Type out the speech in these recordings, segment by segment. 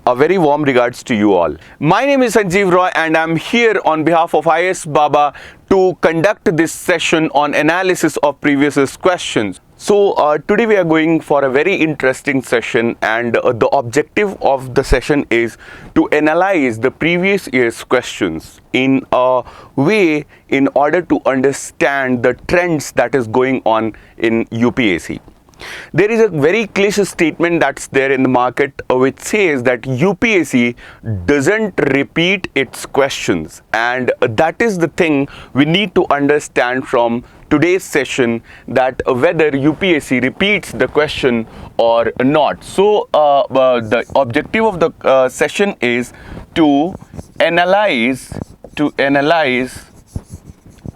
A very warm regards to you all. My name is Sanjeev Roy and I'm here on behalf of IASbaba to conduct this session on analysis of previous questions. So today we are going for a very interesting session, and the objective of the session is to analyze the previous year's questions in a way in order to understand the trends that is going on in UPSC. There is a very cliche statement that's there in the market which says that UPSC doesn't repeat its questions, and that is the thing we need to understand from today's session, that whether UPSC repeats the question or not. So the objective of the session is to analyze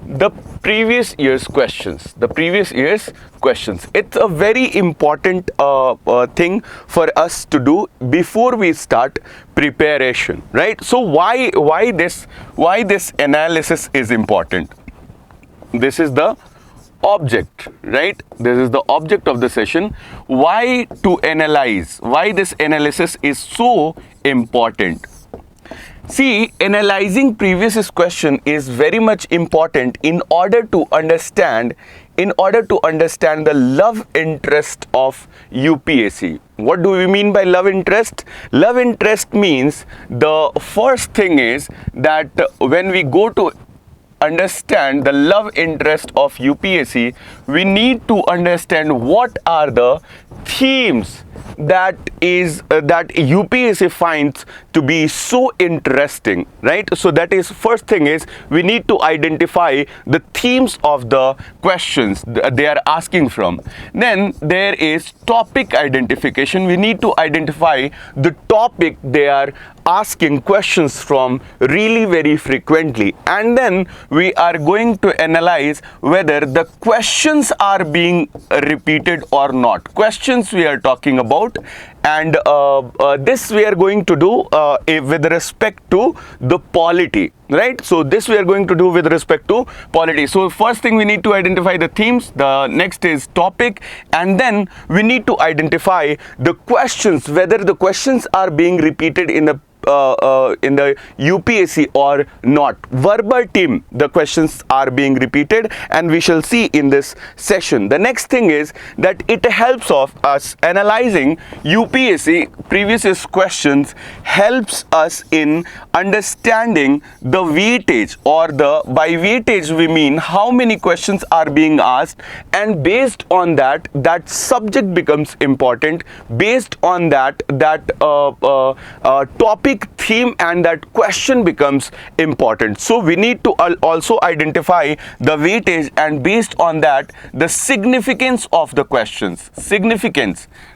the previous year's questions. It's a very important thing for us to do before we start preparation, right? So why this analysis is important? This is the object, right? This is the object of the session. Why to analyze? Why this analysis is so important? See, analyzing previous question is very much important in order to understand the love interest of UPSC. What do we mean by love interest? Love interest means the first thing is that when we go to understand the love interest of UPSC, we need to understand what are the themes that UPSC finds to be so interesting, right? So that is first thing is we need to identify the themes of the questions they are asking from. Then there is topic identification. We need to identify the topic they are asking questions from really very frequently, and then we are going to analyze whether the questions are being repeated or not. Questions we are talking about, and this we are going to do with respect to the polity, right? So this we are going to do with respect to polity. So first thing we need to identify the themes, the next is topic, and then we need to identify the questions, whether the questions are being repeated in the UPSC or not. Verbatim the questions are being repeated, and we shall see in this session. The next thing is that it helps of us analyzing UPSC previous questions, helps us in understanding the weightage, or by weightage we mean how many questions are being asked, and based on that subject becomes important. Based on that topic, theme, and that question becomes important. So we need to also identify the weightage, and based on that the significance of the questions,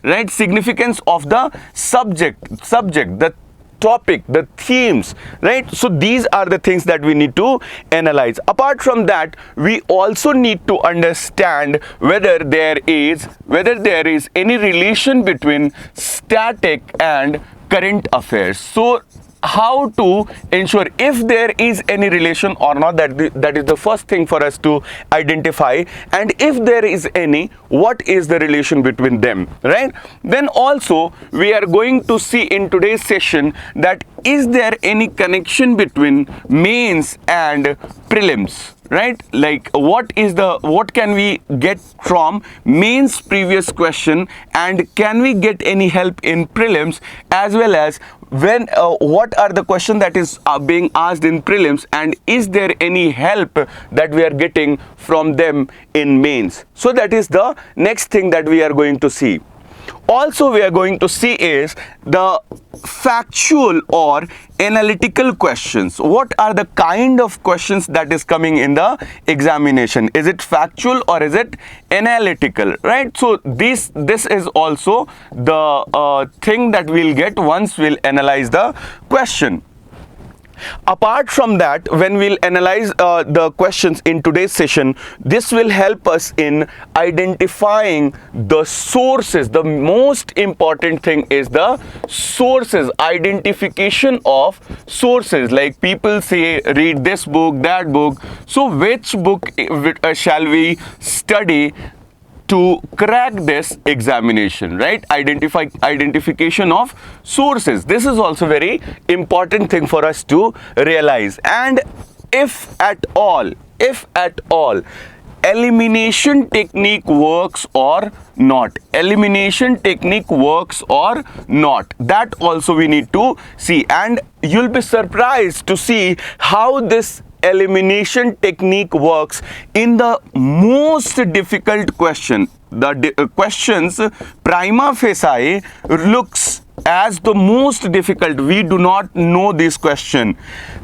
right? Significance of the subject, the topic, the themes, right? So these are the things that we need to analyze. Apart from that, we also need to understand whether there is any relation between static and current affairs. So how to ensure if there is any relation or not, that is the first thing for us to identify, and if there is any, what is the relation between them, right? Then also we are going to see in today's session that is there any connection between mains and prelims, right? Like what can we get from mains previous question, and can we get any help in prelims, as well as when what are the questions that is being asked in prelims, and is there any help that we are getting from them in mains. So that is the next thing that we are going to see. Also we are going to see is the factual or analytical questions. What are the kind of questions that is coming in the examination? Is it factual or is it analytical, right? So this is also the thing that we'll get once we'll analyze the question. Apart from that, when we'll analyze the questions in today's session, this will help us in identifying the sources. The most important thing is the sources, identification of sources. Like people say, read this book, that book. So which book shall we study to crack this examination, right? Identification of sources. This is also very important thing for us to realize. And if at all, elimination technique works or not, elimination technique works or not, that also we need to see. And you'll be surprised to see how this elimination technique works in the most difficult question. The questions prima facie looks as the most difficult. We do not know this question.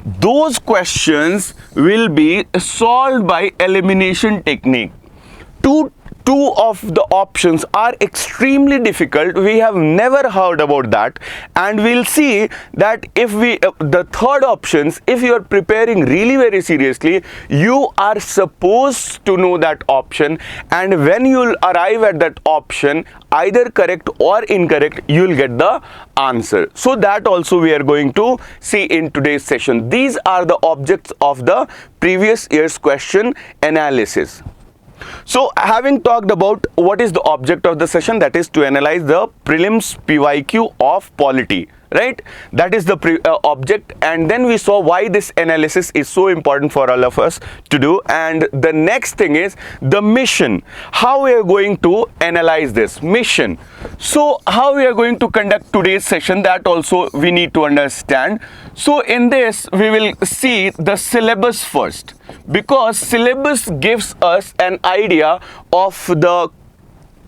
Those questions will be solved by elimination technique. Two of the options are extremely difficult. We have never heard about that, and we'll see that if we the third options, if you are preparing really very seriously, you are supposed to know that option, and when you'll arrive at that option, either correct or incorrect, you'll get the answer. So that also we are going to see in today's session. These are the objects of the previous year's question analysis. So having talked about what is the object of the session, that is to analyze the prelims PYQ of polity, right? That is the object, and then we saw why this analysis is so important for all of us to do. And the next thing is the mission, how we are going to analyze this mission. So how we are going to conduct today's session, that also we need to understand. So in this we will see the syllabus first, because syllabus gives us an idea of the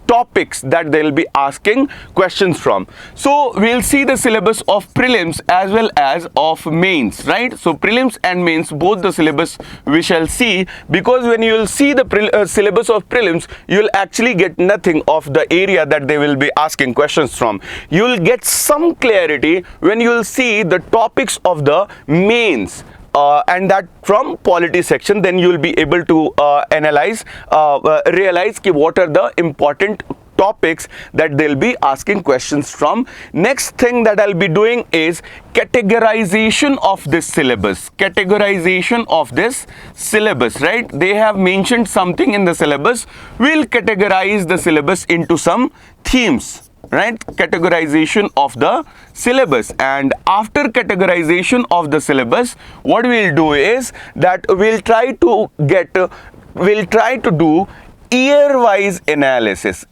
topics that they'll be asking questions from. So we'll see the syllabus of prelims as well as of mains, right? So prelims and mains, both the syllabus we shall see, because when you will see the syllabus of prelims, you'll actually get nothing of the area that they will be asking questions from. You'll get some clarity when you'll see the topics of the mains. And that from polity section, then you will be able to analyze, realize what are the important topics that they'll be asking questions from. Next thing that I'll be doing is categorization of this syllabus. Categorization of this syllabus, right? They have mentioned something in the syllabus. We'll categorize the syllabus into some themes, right? Categorization of the syllabus. And after categorization of the syllabus, what we'll do is that we'll try to do year-wise analysis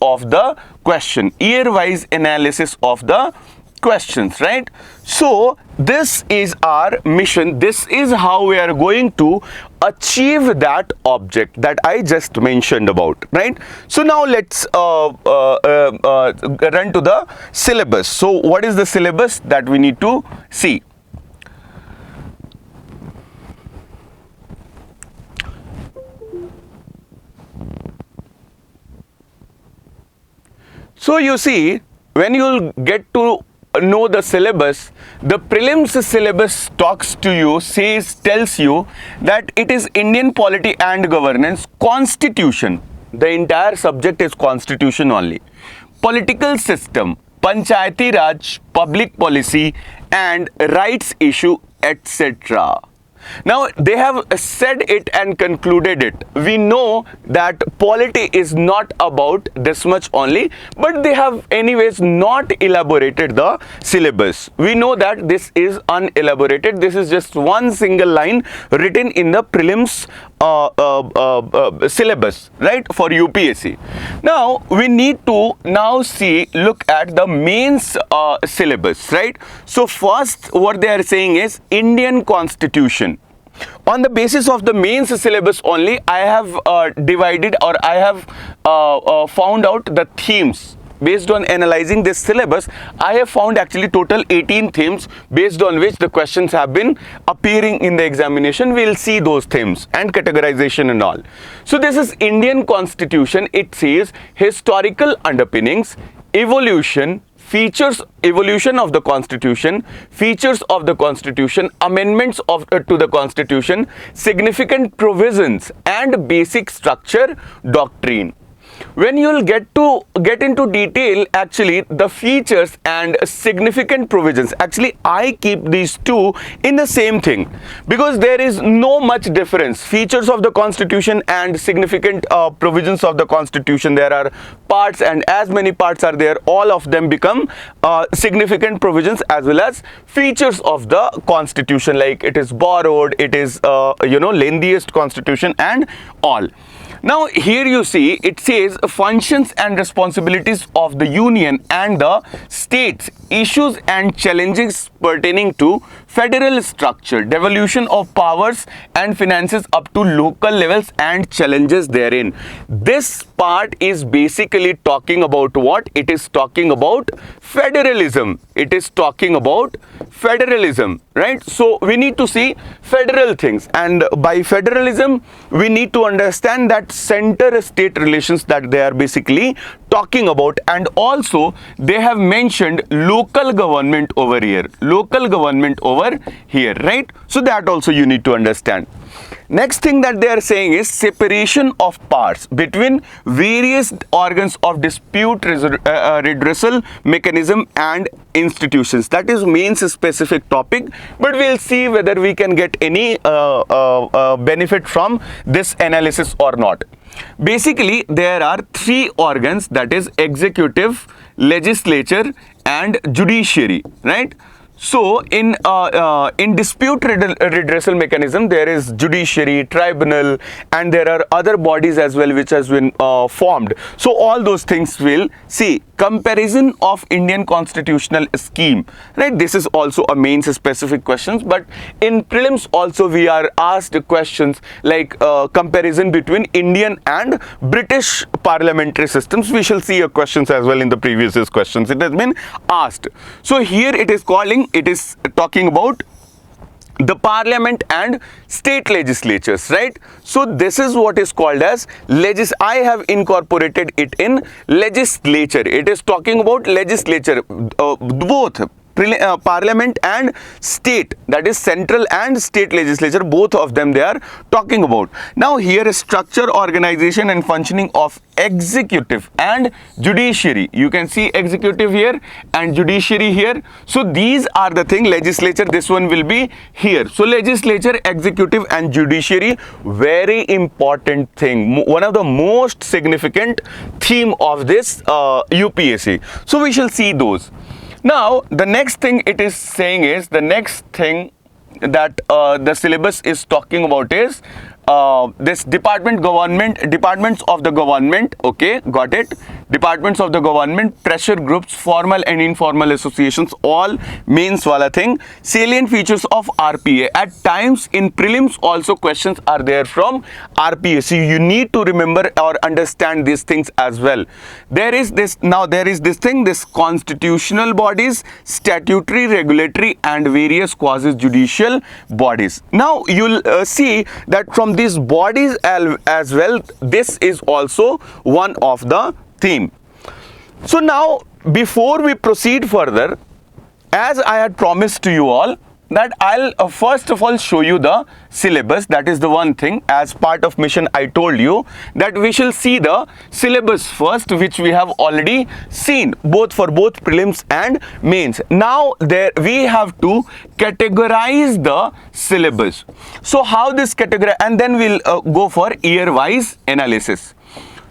of the question, year-wise analysis of the questions, right? So this is our mission. This is how we are going to achieve that object that I just mentioned about, right? So now let's run to the syllabus. So what is the syllabus that we need to see? So you see, when you'll get to know the syllabus, the prelims syllabus talks to you, tells you that it is Indian polity and governance, constitution. The entire subject is constitution only. Political system, panchayati raj, public policy, and rights issue, etc. Now they have said it and concluded it. We know that polity is not about this much only, but they have anyways not elaborated the syllabus. We know that this is unelaborated. This is just one single line written in the prelims syllabus, right, for UPSC. Now we need to look at the mains syllabus, right? So first what they are saying is Indian Constitution. On the basis of the mains syllabus only, I have divided, or I have found out the themes. Based on analyzing this syllabus, I have found actually total 18 themes based on which the questions have been appearing in the examination. We'll see those themes and categorization and all. So this is Indian Constitution. It says historical underpinnings, evolution of the Constitution, features of the Constitution, amendments to the Constitution, significant provisions, and basic structure, doctrine. when you'll get into detail, actually the features and significant provisions, actually I keep these two in the same thing because there is no much difference. Features of the constitution and significant provisions of the constitution, there are parts, and as many parts are there, all of them become significant provisions as well as features of the constitution, like it is borrowed, it is lengthiest constitution and all. Now here you see it says functions and responsibilities of the union and the states, issues and challenges pertaining to federal structure, devolution of powers and finances up to local levels and challenges therein. This part is basically talking about what? It is talking about federalism. It is talking about federalism, right? So we need to see federal things, and by federalism we need to understand that center-state relations that they are basically talking about, and also they have mentioned local government over here, right? So that also you need to understand. Next thing that they are saying is separation of powers between various organs of dispute redressal mechanism and institutions. That is main specific topic, but we'll see whether we can get any benefit from this analysis or not. Basically, there are three organs, that is executive, legislature and judiciary, right? So in dispute redressal mechanism, there is judiciary, tribunal, and there are other bodies as well which has been formed. So all those things will see. Comparison of Indian constitutional scheme, right? This is also a main specific questions, but in prelims also we are asked questions like comparison between Indian and British parliamentary systems. We shall see questions as well in the previous questions. It has been asked. So here it is talking about the parliament and state legislatures, right? So this is what is called as I have incorporated it in legislature. It is talking about legislature, both parliament and state, that is central and state legislature, both of them they are talking about. Now here is structure, organization and functioning of executive and judiciary. You can see executive here and judiciary here. So these are the thing. Legislature, this one will be here. So legislature, executive and judiciary, very important thing, one of the most significant theme of this UPSC. So we shall see those. Now the next thing it is saying is, the next thing that the syllabus is talking about is this departments of the government. Okay, got it. Departments of the government, pressure groups, formal and informal associations, all mains wala thing. Salient features of RPA. At times in prelims also questions are there from RPA, so you need to remember or understand these things as well. There is this thing, this constitutional bodies, statutory, regulatory and various quasi judicial bodies. Now you'll see that from these bodies as well, this is also one of the theme. So now before we proceed further, as I had promised to you all, that I'll first of all show you the syllabus. That is the one thing. As part of mission, I told you that we shall see the syllabus first, which we have already seen for both prelims and mains. Now there we have to categorize the syllabus. So how this categorize, and then we'll go for year-wise analysis.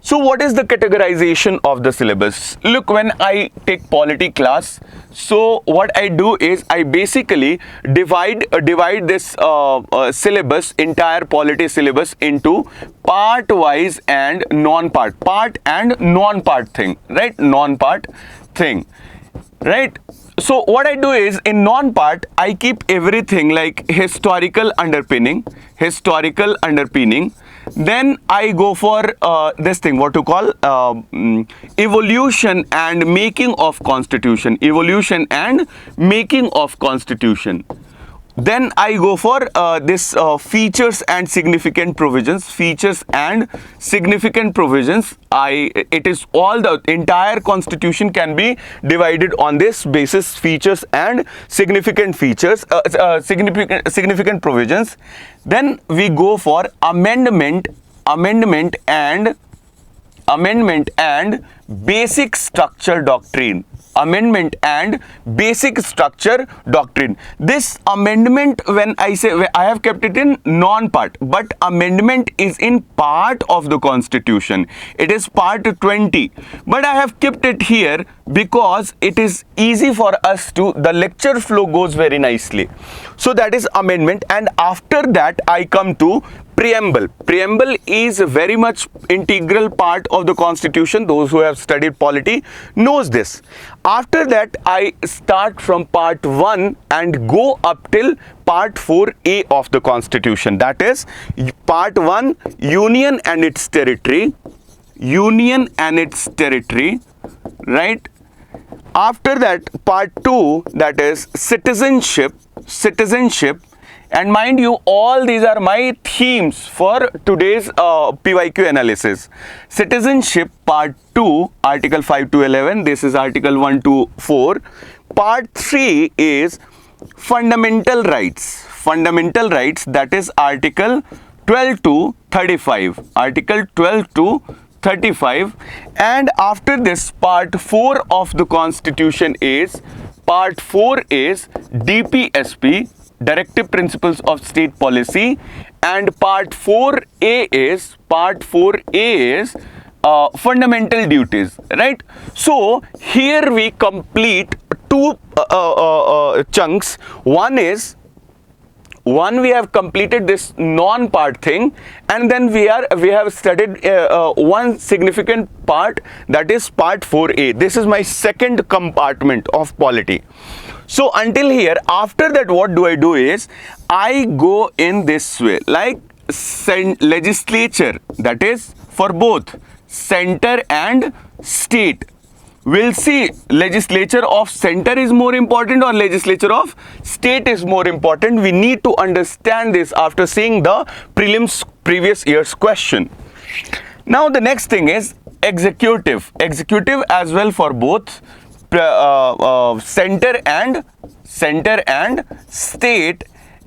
So what is the categorization of the syllabus? Look, when I take polity class, so what I do is I basically divide this syllabus, entire polity syllabus, into part-wise and non-part, part and non-part thing, right? Non-part thing, right? So what I do is, in non-part, I keep everything like historical underpinning. Then I go for this thing, what to call evolution and making of constitution. Then I go for this features and significant provisions. It is all, the entire constitution can be divided on this basis: features and significant provisions. Then we go for amendment and amendment and basic structure doctrine. Amendment and basic structure doctrine. This amendment, when I say, I have kept it in non-part, but amendment is in part of the constitution. It is part 20, but I have kept it here because it is easy for us to, the lecture flow goes very nicely. So that is amendment, and after that I come to Preamble. Preamble is a very much integral part of the constitution. Those who have studied polity knows this. After that I start from part 1 and go up till part 4A of the constitution. That is part 1, union and its territory. Union and its territory, right? After that part 2, that is citizenship. Citizenship. And mind you, all these are my themes for today's PYQ analysis. Citizenship part 2, article 5 to 11. This is article 1 to 4. Part 3 is fundamental rights. Fundamental rights, that is article 12 to 35. Article 12 to 35. And after this, part 4 of the constitution is, part 4 is DPSP, Directive Principles of State Policy, and part 4A is fundamental duties, right? So here we complete two chunks. One we have completed this non-part thing, and then we have studied one significant part, that is part 4A. This is my second compartment of polity. So until here, after that what do I do is, I go in this way, like legislature, that is for both center and state. We'll see legislature of center is more important or legislature of state is more important. We need to understand this after seeing the prelims previous year's question. Now the next thing is executive. Executive as well for both center and state.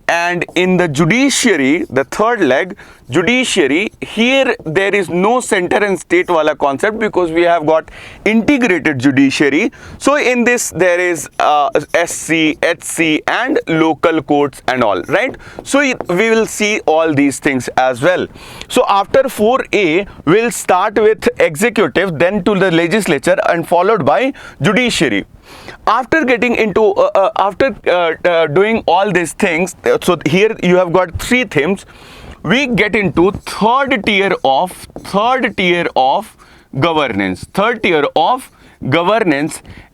And in the judiciary, the third leg, judiciary, here there is no center and state wala concept because we have got integrated judiciary. So in this there is SC, HC and local courts and all, right? So we will see all these things as well. So after 4A, we'll start with executive, then to the legislature, and followed by judiciary. After getting into doing all these things, so here you have got three themes. We get into third tier of governance,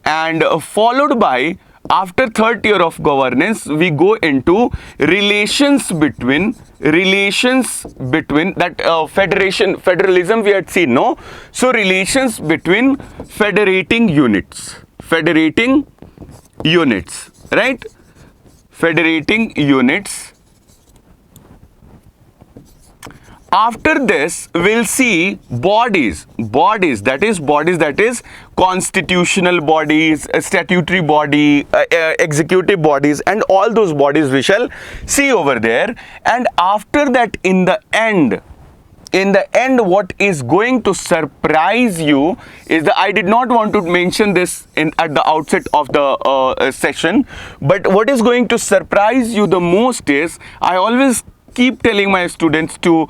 and followed by, after third tier of governance, we go into relations between that federalism we had seen, no? So relations between federating units, right? Federating units. After this, we'll see bodies, that is constitutional bodies, statutory body, executive bodies, and all those bodies we shall see over there. And after that, in the end, what is going to surprise you is that I did not want to mention this at the outset of the session, but what is going to surprise you the most is, I always keep telling my students to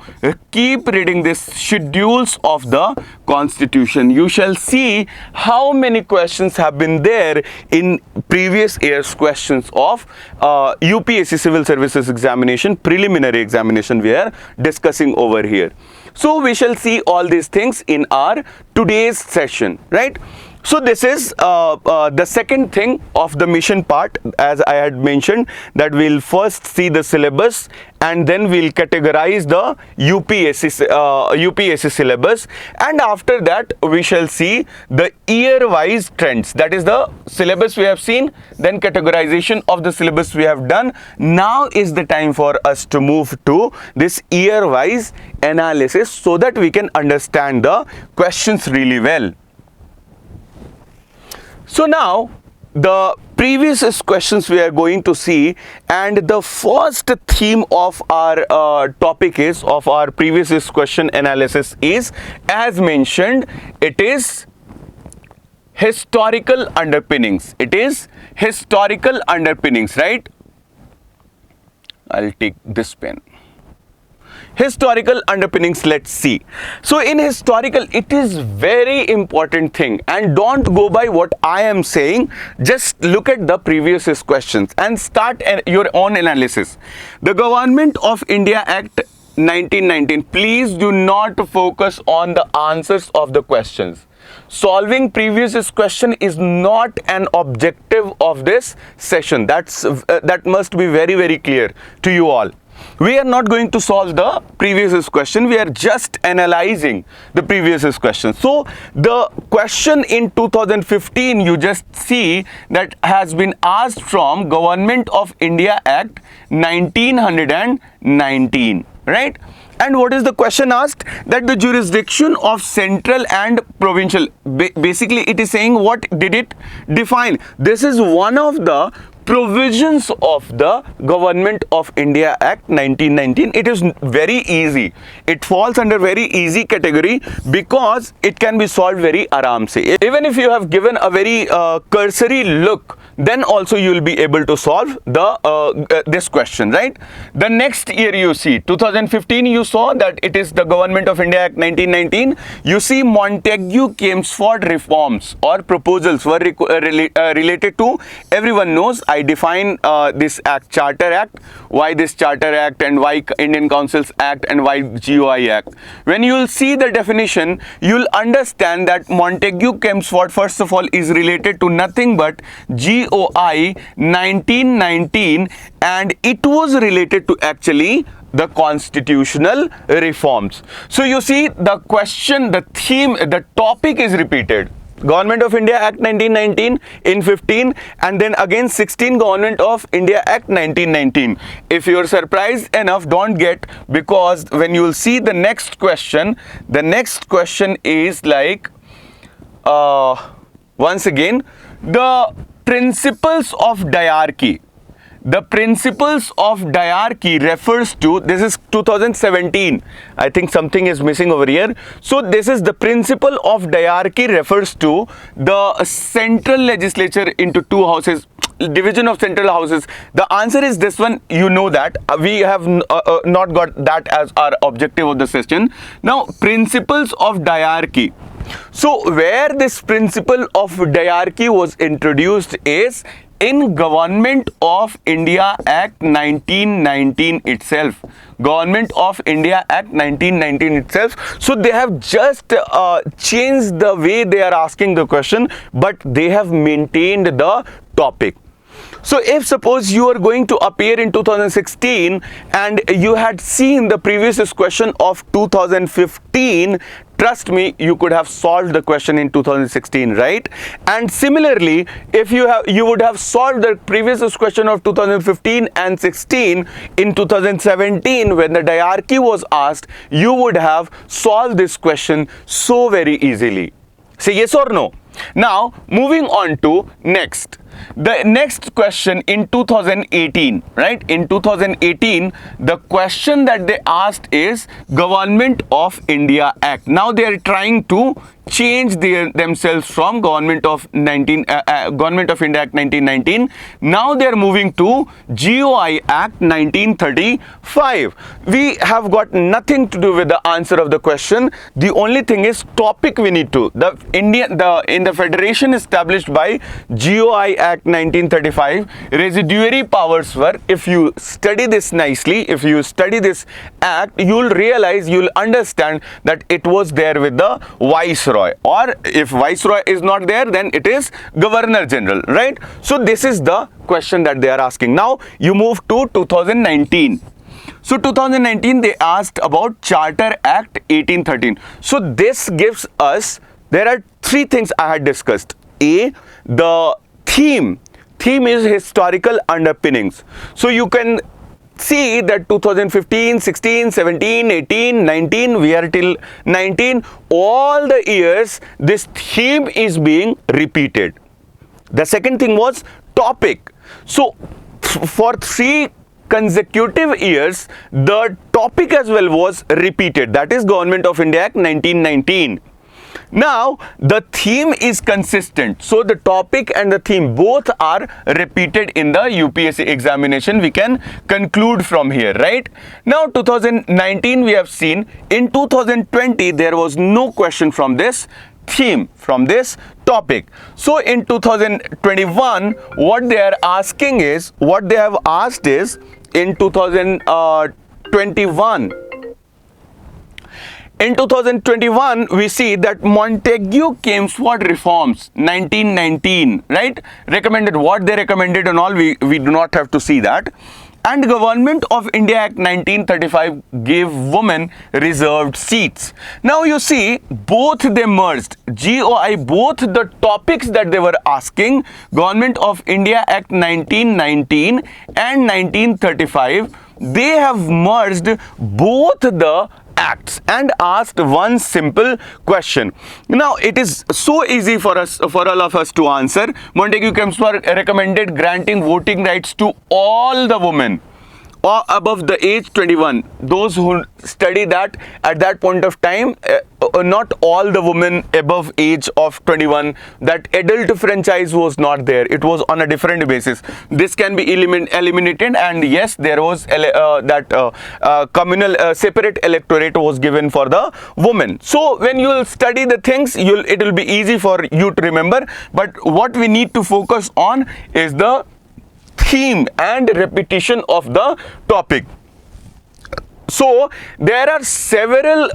keep reading this schedules of the constitution. You shall see how many questions have been there in previous year's questions of UPSC Civil Services Examination, preliminary examination we are discussing over here. So we shall see all these things in our today's session, right? So this is the second thing of the mission part, as I had mentioned, that we'll first see the syllabus and then we'll categorize the UPSC syllabus, and after that we shall see the year-wise trends. That is the syllabus we have seen, then categorization of the syllabus we have done. Now is the time for us to move to this year-wise analysis so that we can understand the questions really well. So now the previous questions we are going to see, and the first theme of our topic is of our previous question analysis is, as mentioned, it is historical underpinnings. It is historical underpinnings, right? I'll take this pen. Historical underpinnings, let's see. So in historical, it is very important thing, and don't go by what I am saying. Just look at the previous questions and start your own analysis. The Government of India Act 1919. Please do not focus on the answers of the questions. Solving previous question is not an objective of this session. That must be very clear to you all. We are not going to solve the previous question. We are just analyzing the previous question. So the question in 2015, you just see that has been asked from Government of India Act 1919, right? And what is the question asked? That the jurisdiction of central and provincial, basically it is saying, what did it define? This is one of the provisions of the Government of India Act 1919. It is very easy. It falls under very easy category because it can be solved very aram se. Even if you have given a very cursory look, then also you will be able to solve the this question, right? The next year you see 2015, you saw that it is the Government of India Act 1919. You see Montagu-Chelmsford reforms or proposals were related to, everyone knows. I define this act, Charter Act, why this Charter Act and why Indian Councils Act and why GOI Act. When you will see the definition, you will understand that Montagu-Chelmsford, first of all, is related to nothing but GOI 1919, and it was related to actually the constitutional reforms. So you see the question, the theme, the topic is repeated. Government of India Act 1919 in 15, and then again 16 Government of India Act 1919. If you are surprised enough, don't get, because when you will see the next question is like once again the principles of diarchy. The principles of diarchy refers to, this is 2017. I think something is missing over here. So this is the principle of diarchy refers to the central legislature into two houses, division of central houses. The answer is this one, you know that. We have not got that as our objective of the session. Now, principles of diarchy. So where this principle of diarchy was introduced is in Government of India Act 1919 itself. Government of India Act 1919 itself. So they have just changed the way they are asking the question, but they have maintained the topic. So if suppose you are going to appear in 2016 and you had seen the previous question of 2015, trust me, you could have solved the question in 2016, right? And similarly, if you would have solved the previous question of 2015 and 16 in 2017 when the diarchy was asked, you would have solved this question so very easily. Say yes or no. Now moving on to next. The next question in 2018, right? In 2018, the question that they asked is Government of India Act. Now they are trying to change themselves from Government of India Act 1919. Now they are moving to GOI Act 1935. We have got nothing to do with the answer of the question. The only thing is topic we need to. In the federation established by GOI Act 1935, residuary powers were, if you study this nicely, if you study this act, you'll realize, you'll understand that it was there with the Viceroy, or if Viceroy is not there, then it is Governor General, right? So this is the question that they are asking. Now you move to 2019. So 2019 they asked about Charter Act 1813. So this gives us, there are three things I had discussed. A, the theme is historical underpinnings. So you can see that 2015, 16, 17, 18, 19, we are till 19, all the years this theme is being repeated. The second thing was topic. So for 3 consecutive years, the topic as well was repeated. That is Government of India Act 1919. Now the theme is consistent, so the topic and the theme both are repeated in the UPSC examination. We can conclude from here, right? Now 2019 we have seen. In 2020 there was no question from this theme, from this topic. So in 2021 what they are asking is, what they have asked is, in 2021 we see that Montague Chelmsford reforms 1919, right? Recommended, what they recommended and all, we do not have to see that. And Government of India Act 1935 gave women reserved seats. Now you see, both they merged, GOI, both the topics that they were asking, Government of India Act 1919 and 1935, they have merged both the acts and asked one simple question. Now it is so easy for us, for all of us to answer. Montague Chelmsford recommended granting voting rights to all the women or above the age 21. Those who study that at that point of time, not all the women above age of 21, that adult franchise was not there. It was on a different basis. This can be eliminated, and yes, there was communal separate electorate was given for the women. So when you will study the things, it will be easy for you to remember. But what we need to focus on is the theme and repetition of the topic. So there are several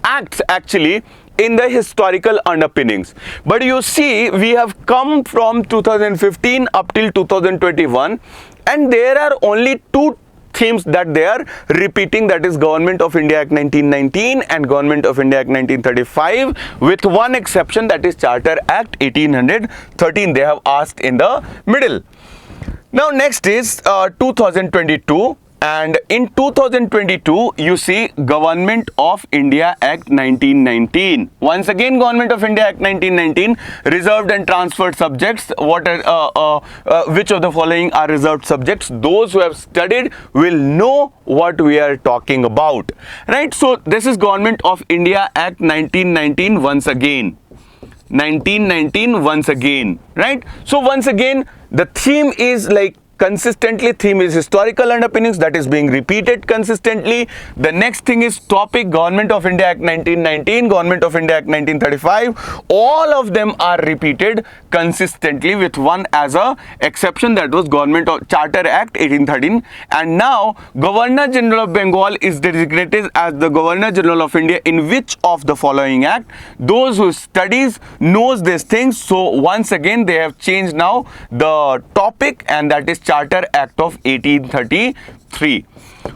acts actually in the historical underpinnings, but you see, we have come from 2015 up till 2021, and there are only 2 themes that they are repeating, that is Government of India Act 1919 and Government of India Act 1935, with one exception, that is Charter Act 1813. They have asked in the middle. Now next is 2022, and in 2022 you see Government of India Act 1919. Once again, Government of India Act 1919, reserved and transferred subjects. What are which of the following are reserved subjects? Those who have studied will know what we are talking about, right? So this is Government of India Act 1919 once again. 1919 once again, right? So once again, the theme is like consistently, theme is historical underpinnings, that is being repeated consistently. The next thing is topic, Government of India Act 1919, Government of India Act 1935. All of them are repeated consistently with one as a exception, that was Government of Charter Act 1813. And now Governor General of Bengal is designated as the Governor General of India in which of the following act? Those who studies knows these things. So once again they have changed now the topic, and that is Charter Act of 1833.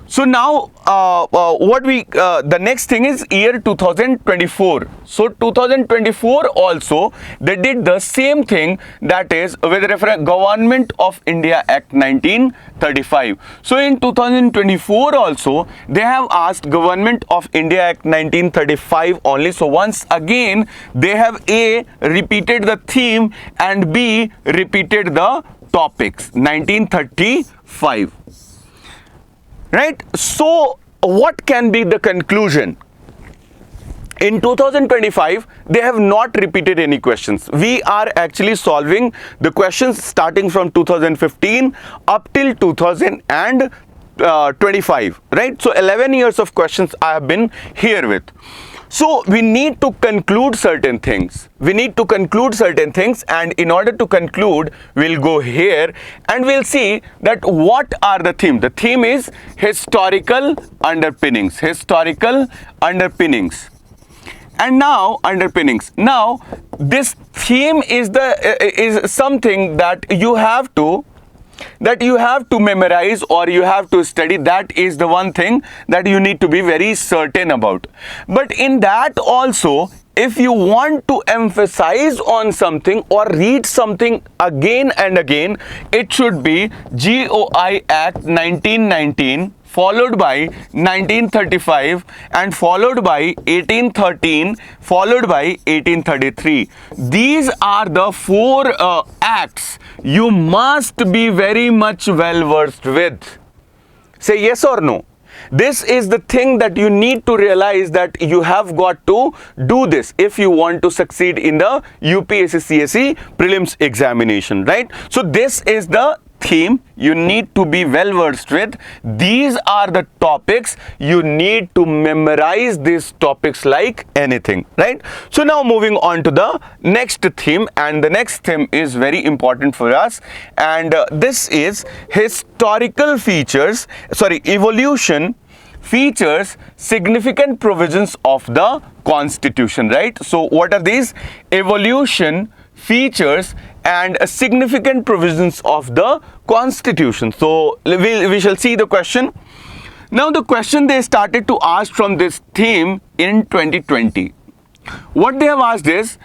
So now the next thing is year 2024. So 2024 also they did the same thing, that is with reference Government of India Act 1935. So in 2024 also they have asked Government of India Act 1935 only. So once again they have A, repeated the theme, and B, repeated the topics, 1935, right? So what can be the conclusion? In 2025 they have not repeated any questions. We are actually solving the questions starting from 2015 up till 2025, right? So 11 years of questions I have been here with. So we need to conclude certain things. And in order to conclude, we'll go here and we'll see that what are the theme. The theme is historical underpinnings. And now underpinnings. Now this theme is something that you have to memorize or you have to study. That is the one thing that you need to be very certain about. But in that also, if you want to emphasize on something or read something again and again, it should be GOI Act 1919 followed by 1935, and followed by 1813, followed by 1833. These are the four acts you must be very much well versed with. Say yes or no. This is the thing that you need to realize, that you have got to do this if you want to succeed in the UPSC CSE prelims examination, right? So this is the theme you need to be well versed with. These are the topics you need to memorize, these topics like anything, right? So now moving on to the next theme, and the next theme is very important for us, and this is evolution features significant provisions of the Constitution, right? So what are these? Evolution features and significant provisions of the Constitution. So we shall see the question. Now the question they started to ask from this theme in 2020. What they have asked is,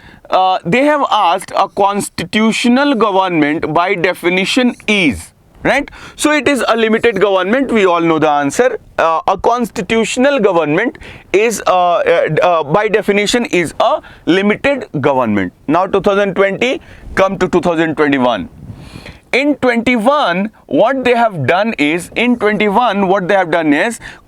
they have asked, a constitutional government by definition is, right? So it is a limited government. We all know the answer. A constitutional government is by definition is a limited government. Now 2020 come to 2021. In 21, what they have done is,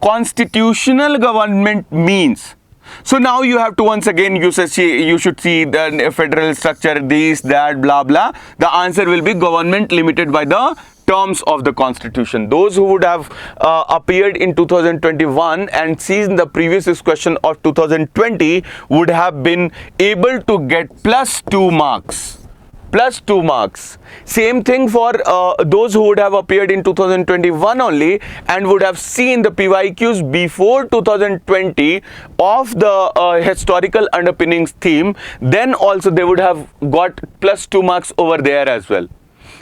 constitutional government means. So now you have to once again you should see the federal structure, this, that, blah, blah. The answer will be government limited by the terms of the Constitution. Those who would have appeared in 2021 and seen the previous question of 2020 would have been able to get +2 marks. +2 marks. Same thing for those who would have appeared in 2021 only and would have seen the PYQs before 2020 of the historical underpinnings theme, then also they would have got +2 marks over there as well.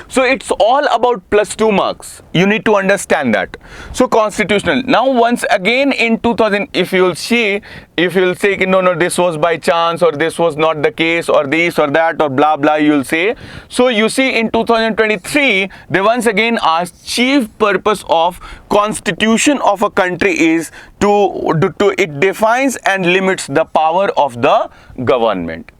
So it's all about +2 marks. You need to understand that. So constitutional. Now once again in 2000, if you'll say no, this was by chance, or this was not the case, or this or that, or blah blah, you'll say. So you see in 2023 they once again asked, chief purpose of constitution of a country is it defines and limits the power of the government.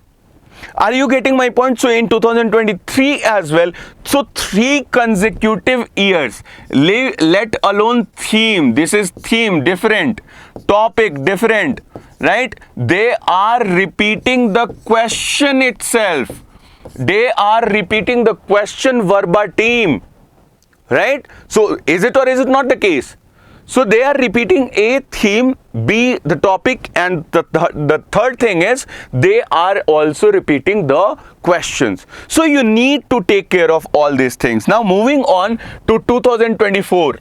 Are you getting my point? So in 2023 as well, so 3 consecutive years, let alone theme, this is theme different, topic different, right? They are repeating the question itself. They are repeating the question verbatim, right? So is it or is it not the case? So they are repeating A, theme, B, the topic, and the third thing is they are also repeating the questions. So you need to take care of all these things. Now moving on to 2024.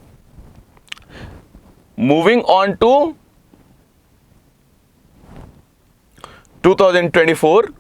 Moving on to 2024.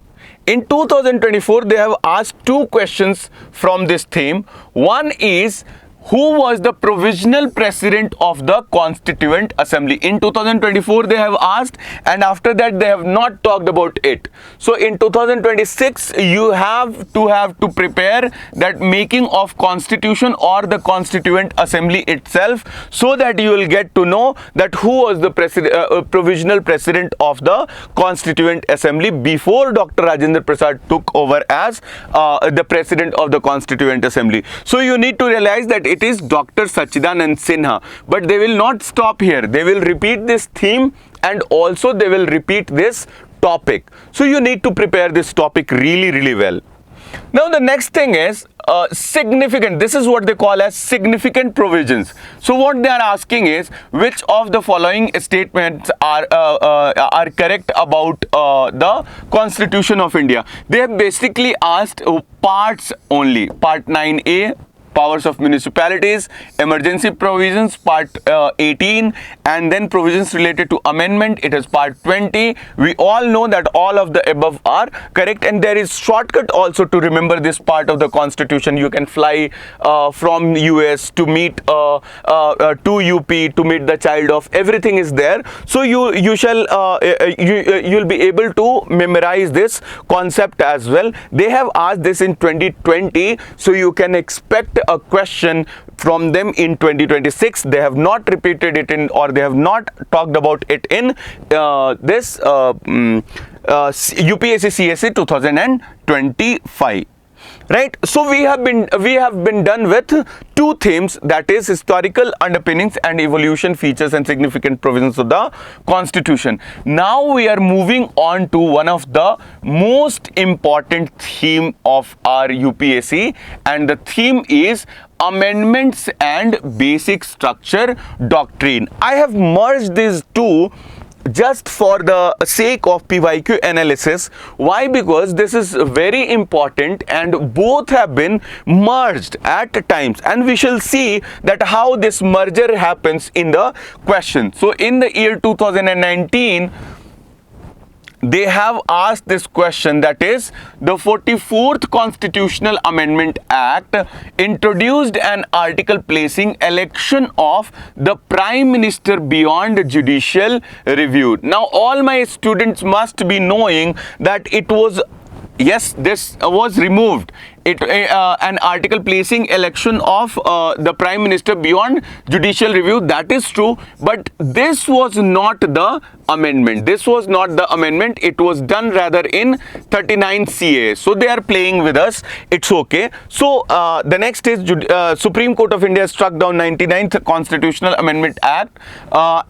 In 2024, they have asked 2 questions from this theme. One is, who was the provisional president of the Constituent Assembly? In 2024 they have asked, and after that they have not talked about it. So in 2026 you have to prepare that making of Constitution or the Constituent Assembly itself, so that you will get to know that who was the provisional president of the Constituent Assembly before Dr. Rajendra Prasad took over as the president of the Constituent Assembly. So you need to realize that it is Dr. Sachidanand Sinha, but they will not stop here. They will repeat this theme and also they will repeat this topic. So you need to prepare this topic really well. Now the next thing is significant. This is what they call as significant provisions. So what they are asking is, which of the following statements are correct about the Constitution of India? They have basically asked parts only. Part 9A, powers of municipalities, emergency provisions, part 18, and then provisions related to amendment, it is part 20. We all know that all of the above are correct, and there is shortcut also to remember this part of the Constitution. You can fly from US to meet to UP to meet the child of, everything is there. So you'll be able to memorize this concept as well. They have asked this in 2020, so you can expect a question from them in 2026. They have not repeated it in, or they have not talked about it in this UPSC CSE 2025. Right, so we have been done with two themes, that is historical underpinnings and evolution, features and significant provisions of the Constitution. Now we are moving on to one of the most important theme of our UPSC, and the theme is amendments and basic structure doctrine. I have merged these two just for the sake of PYQ analysis. Why? Because this is very important and both have been merged at times, and we shall see that how this merger happens in the question. So in the year 2019, they have asked this question, that is, the 44th Constitutional Amendment Act introduced an article placing election of the Prime Minister beyond judicial review. Now all my students must be knowing that it was, yes, this was removed. An article placing election of the Prime Minister beyond judicial review, that is true, but this was not the amendment. This was not the amendment. It was done rather in 39 CA. So they are playing with us. It's okay. So the next is Supreme Court of India struck down 99th Constitutional Amendment Act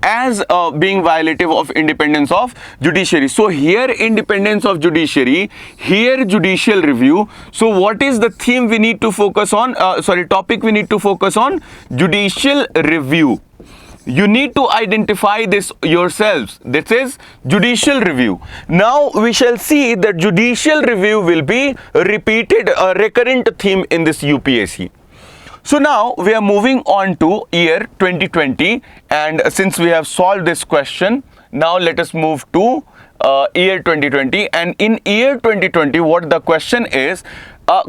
as being violative of independence of judiciary. So here independence of judiciary, here judicial review. So what is the theme we need to focus on? Topic we need to focus on: judicial review. You need to identify this yourselves. This is judicial review. Now we shall see that judicial review will be repeated, a recurrent theme in this UPSC. So now we are moving on to year 2020, and since we have solved this question, now let us move to year 2020. And in year 2020, what the question is,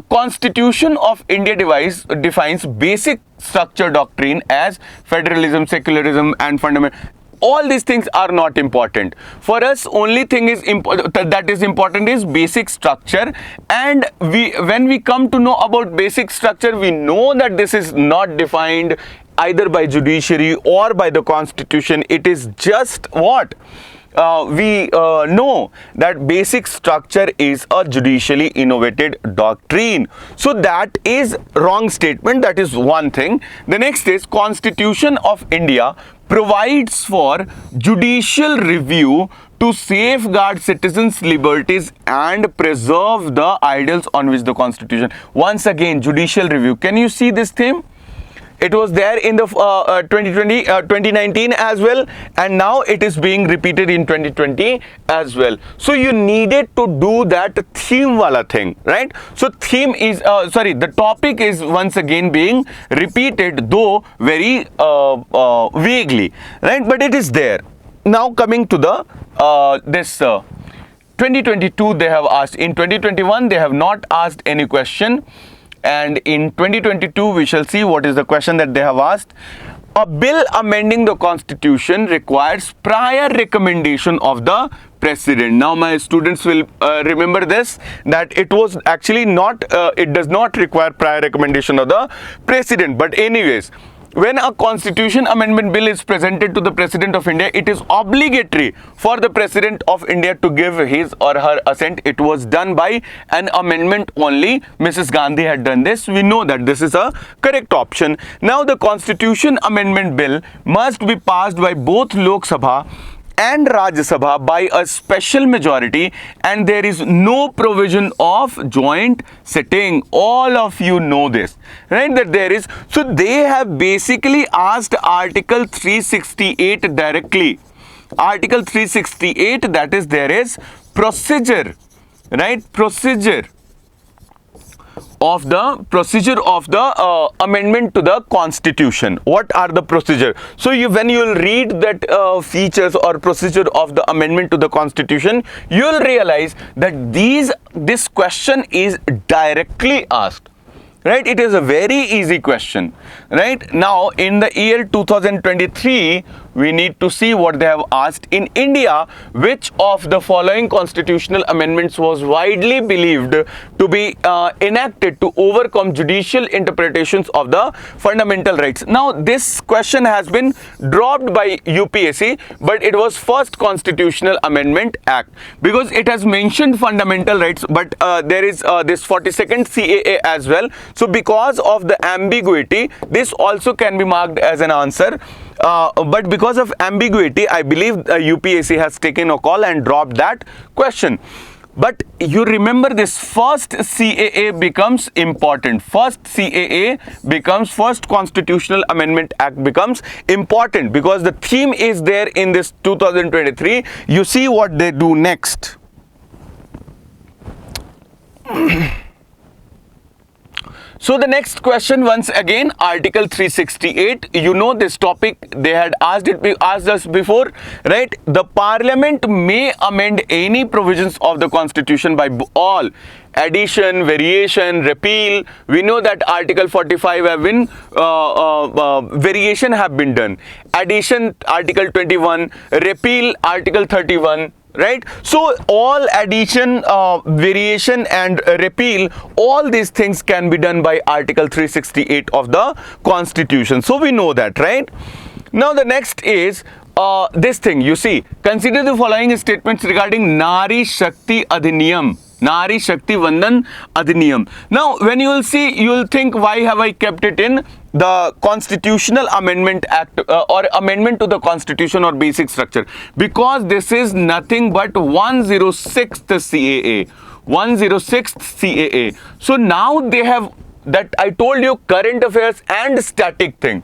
Constitution of India defines basic structure doctrine as federalism, secularism and fundamental. All these things are not important. For us, only thing is that is important is basic structure. And when we come to know about basic structure, we know that this is not defined either by judiciary or by the Constitution. It is just what? We know that basic structure is a judicially innovated doctrine. So that is wrong statement. That is one thing. The next is Constitution of India provides for judicial review to safeguard citizens' liberties and preserve the ideals on which the Constitution. Once again, judicial review. Can you see this theme? It was there in the 2019 as well, and now it is being repeated in 2020 as well. So you needed to do that theme wala thing, right? So theme is the topic is once again being repeated, though very vaguely, right? But it is there. Now coming to the 2022, they have asked. In 2021, they have not asked any question. And in 2022, we shall see what is the question that they have asked. A bill amending the Constitution requires prior recommendation of the President. Now my students will remember this, that it was actually not, it does not require prior recommendation of the President. But anyways, when a Constitution Amendment Bill is presented to the President of India, it is obligatory for the President of India to give his or her assent. It was done by an amendment only. Mrs. Gandhi had done this. We know that this is a correct option. Now the Constitution Amendment Bill must be passed by both Lok Sabha and Rajya Sabha by a special majority, and there is no provision of joint sitting. All of you know this, right? That there is. So they have basically asked Article 368 directly. Article 368, that is, there is procedure, right? Procedure of the amendment to the Constitution. What are the procedure? So when you will read that features or procedure of the amendment to the Constitution, you will realize that this question is directly asked, right? It is a very easy question, right? Now in the year 2023, we need to see what they have asked. In India, which of the following constitutional amendments was widely believed to be enacted to overcome judicial interpretations of the fundamental rights? Now, this question has been dropped by UPSC, but it was first Constitutional Amendment Act, because it has mentioned fundamental rights, but there is this 42nd CAA as well. So because of the ambiguity, this also can be marked as an answer. But because of ambiguity, I believe UPSC has taken a call and dropped that question. But you remember, this first CAA becomes important. First CAA becomes, first Constitutional Amendment Act becomes important, because the theme is there in this 2023. You see what they do next. So the next question, once again, Article 368. You know this topic, they had asked us before, right? The Parliament may amend any provisions of the Constitution by all addition, variation, repeal. We know that Article 45 have been variation have been done. Addition, Article 21, repeal, Article 31. Right? So all addition, variation and repeal, all these things can be done by Article 368 of the Constitution. So we know that, right? Now the next is this thing, you see, consider the following statements regarding Nari Shakti Adhiniyam. Nari Shakti Vandan Adhiniyam. Now when you will see, you will think, why have I kept it in the Constitutional Amendment Act or amendment to the Constitution or basic structure? Because this is nothing but 106th CAA. 106th CAA. So now they have that, I told you, current affairs and static thing.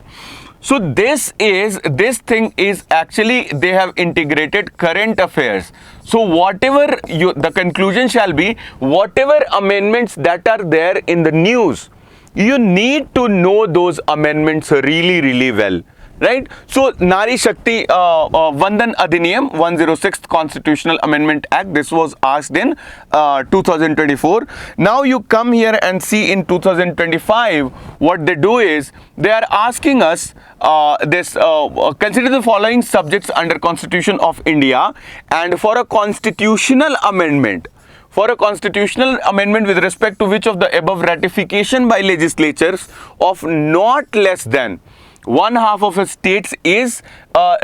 So this thing is actually, they have integrated current affairs. So whatever the conclusion shall be, whatever amendments that are there in the news, you need to know those amendments really well. Right? So Nari Shakti Vandan Adhiniyam, 106th Constitutional Amendment Act, this was asked in 2024. Now you come here and see in 2025, what they do is, they are asking us consider the following subjects under Constitution of India, and for a constitutional amendment, with respect to which of the above ratification by legislatures of not less than one half of a states is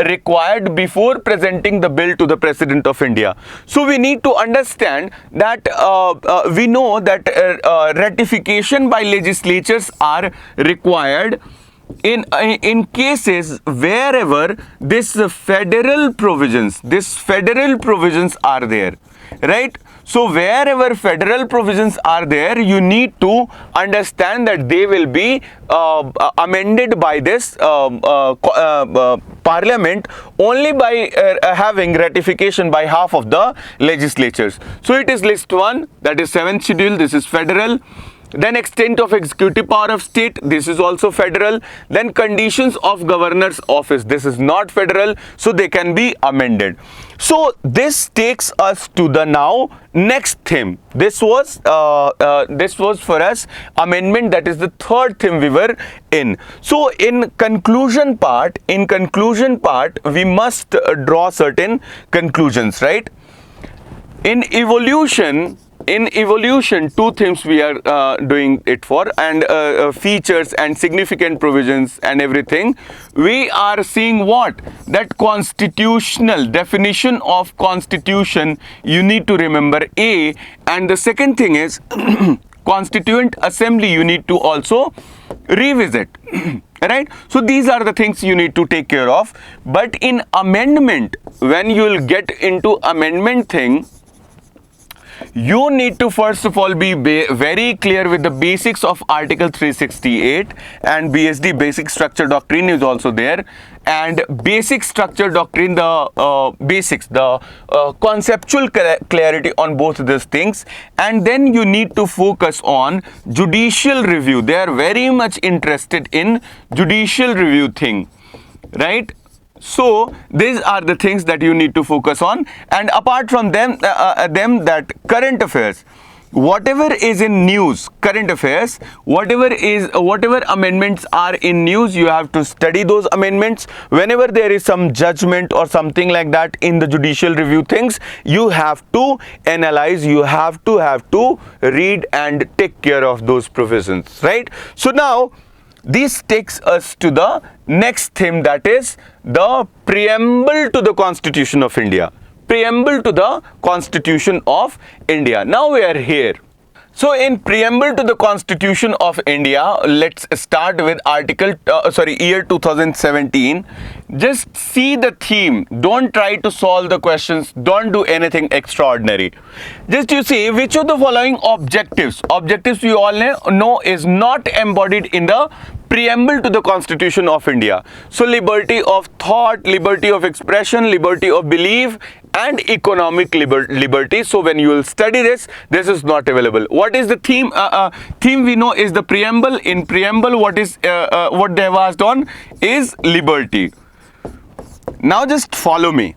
required before presenting the bill to the President of India. So we need to understand that we know that ratification by legislatures are required in cases wherever this federal provisions are there, right? So wherever federal provisions are there, you need to understand that they will be amended by this Parliament only by having ratification by half of the legislatures. So it is list 1, that is 7th schedule, this is federal. Then extent of executive power of state, this is also federal. Then conditions of governor's office, this is not federal, so they can be amended. So this takes us to the now next theme. This was for us amendment, that is the third theme we were in. So in conclusion part, we must draw certain conclusions, right? In evolution, two themes we are doing it for, and features and significant provisions and everything. We are seeing what? That constitutional, definition of constitution, you need to remember A. And the second thing is Constituent Assembly, you need to also revisit. Right? So these are the things you need to take care of. But in amendment, when you will get into amendment thing, you need to first of all be very clear with the basics of Article 368, and BSD, Basic Structure Doctrine, is also there. And Basic Structure Doctrine, the basics, the conceptual clarity on both these things. And then you need to focus on judicial review. They are very much interested in judicial review thing, right? So these are the things that you need to focus on. And apart from them, that current affairs. whatever is in news, current affairs, whatever amendments are in news, you have to study those amendments. Whenever there is some judgment or something like that in the judicial review things, you have to analyze, you have to read and take care of those provisions, right? So now this takes us to the next theme, that is the preamble to the Constitution of India. Preamble to the Constitution of India. Now we are here. So in Preamble to the Constitution of India, let's start with year 2017. Just see the theme. Don't try to solve the questions. Don't do anything extraordinary. Just you see which of the following objectives we all know is not embodied in the Preamble to the Constitution of India. So liberty of thought, liberty of expression, liberty of belief, and economic liberty. So when you will study this is not available. What is the theme? Theme we know is the preamble. In preamble, what they have asked on is liberty. Now just follow me.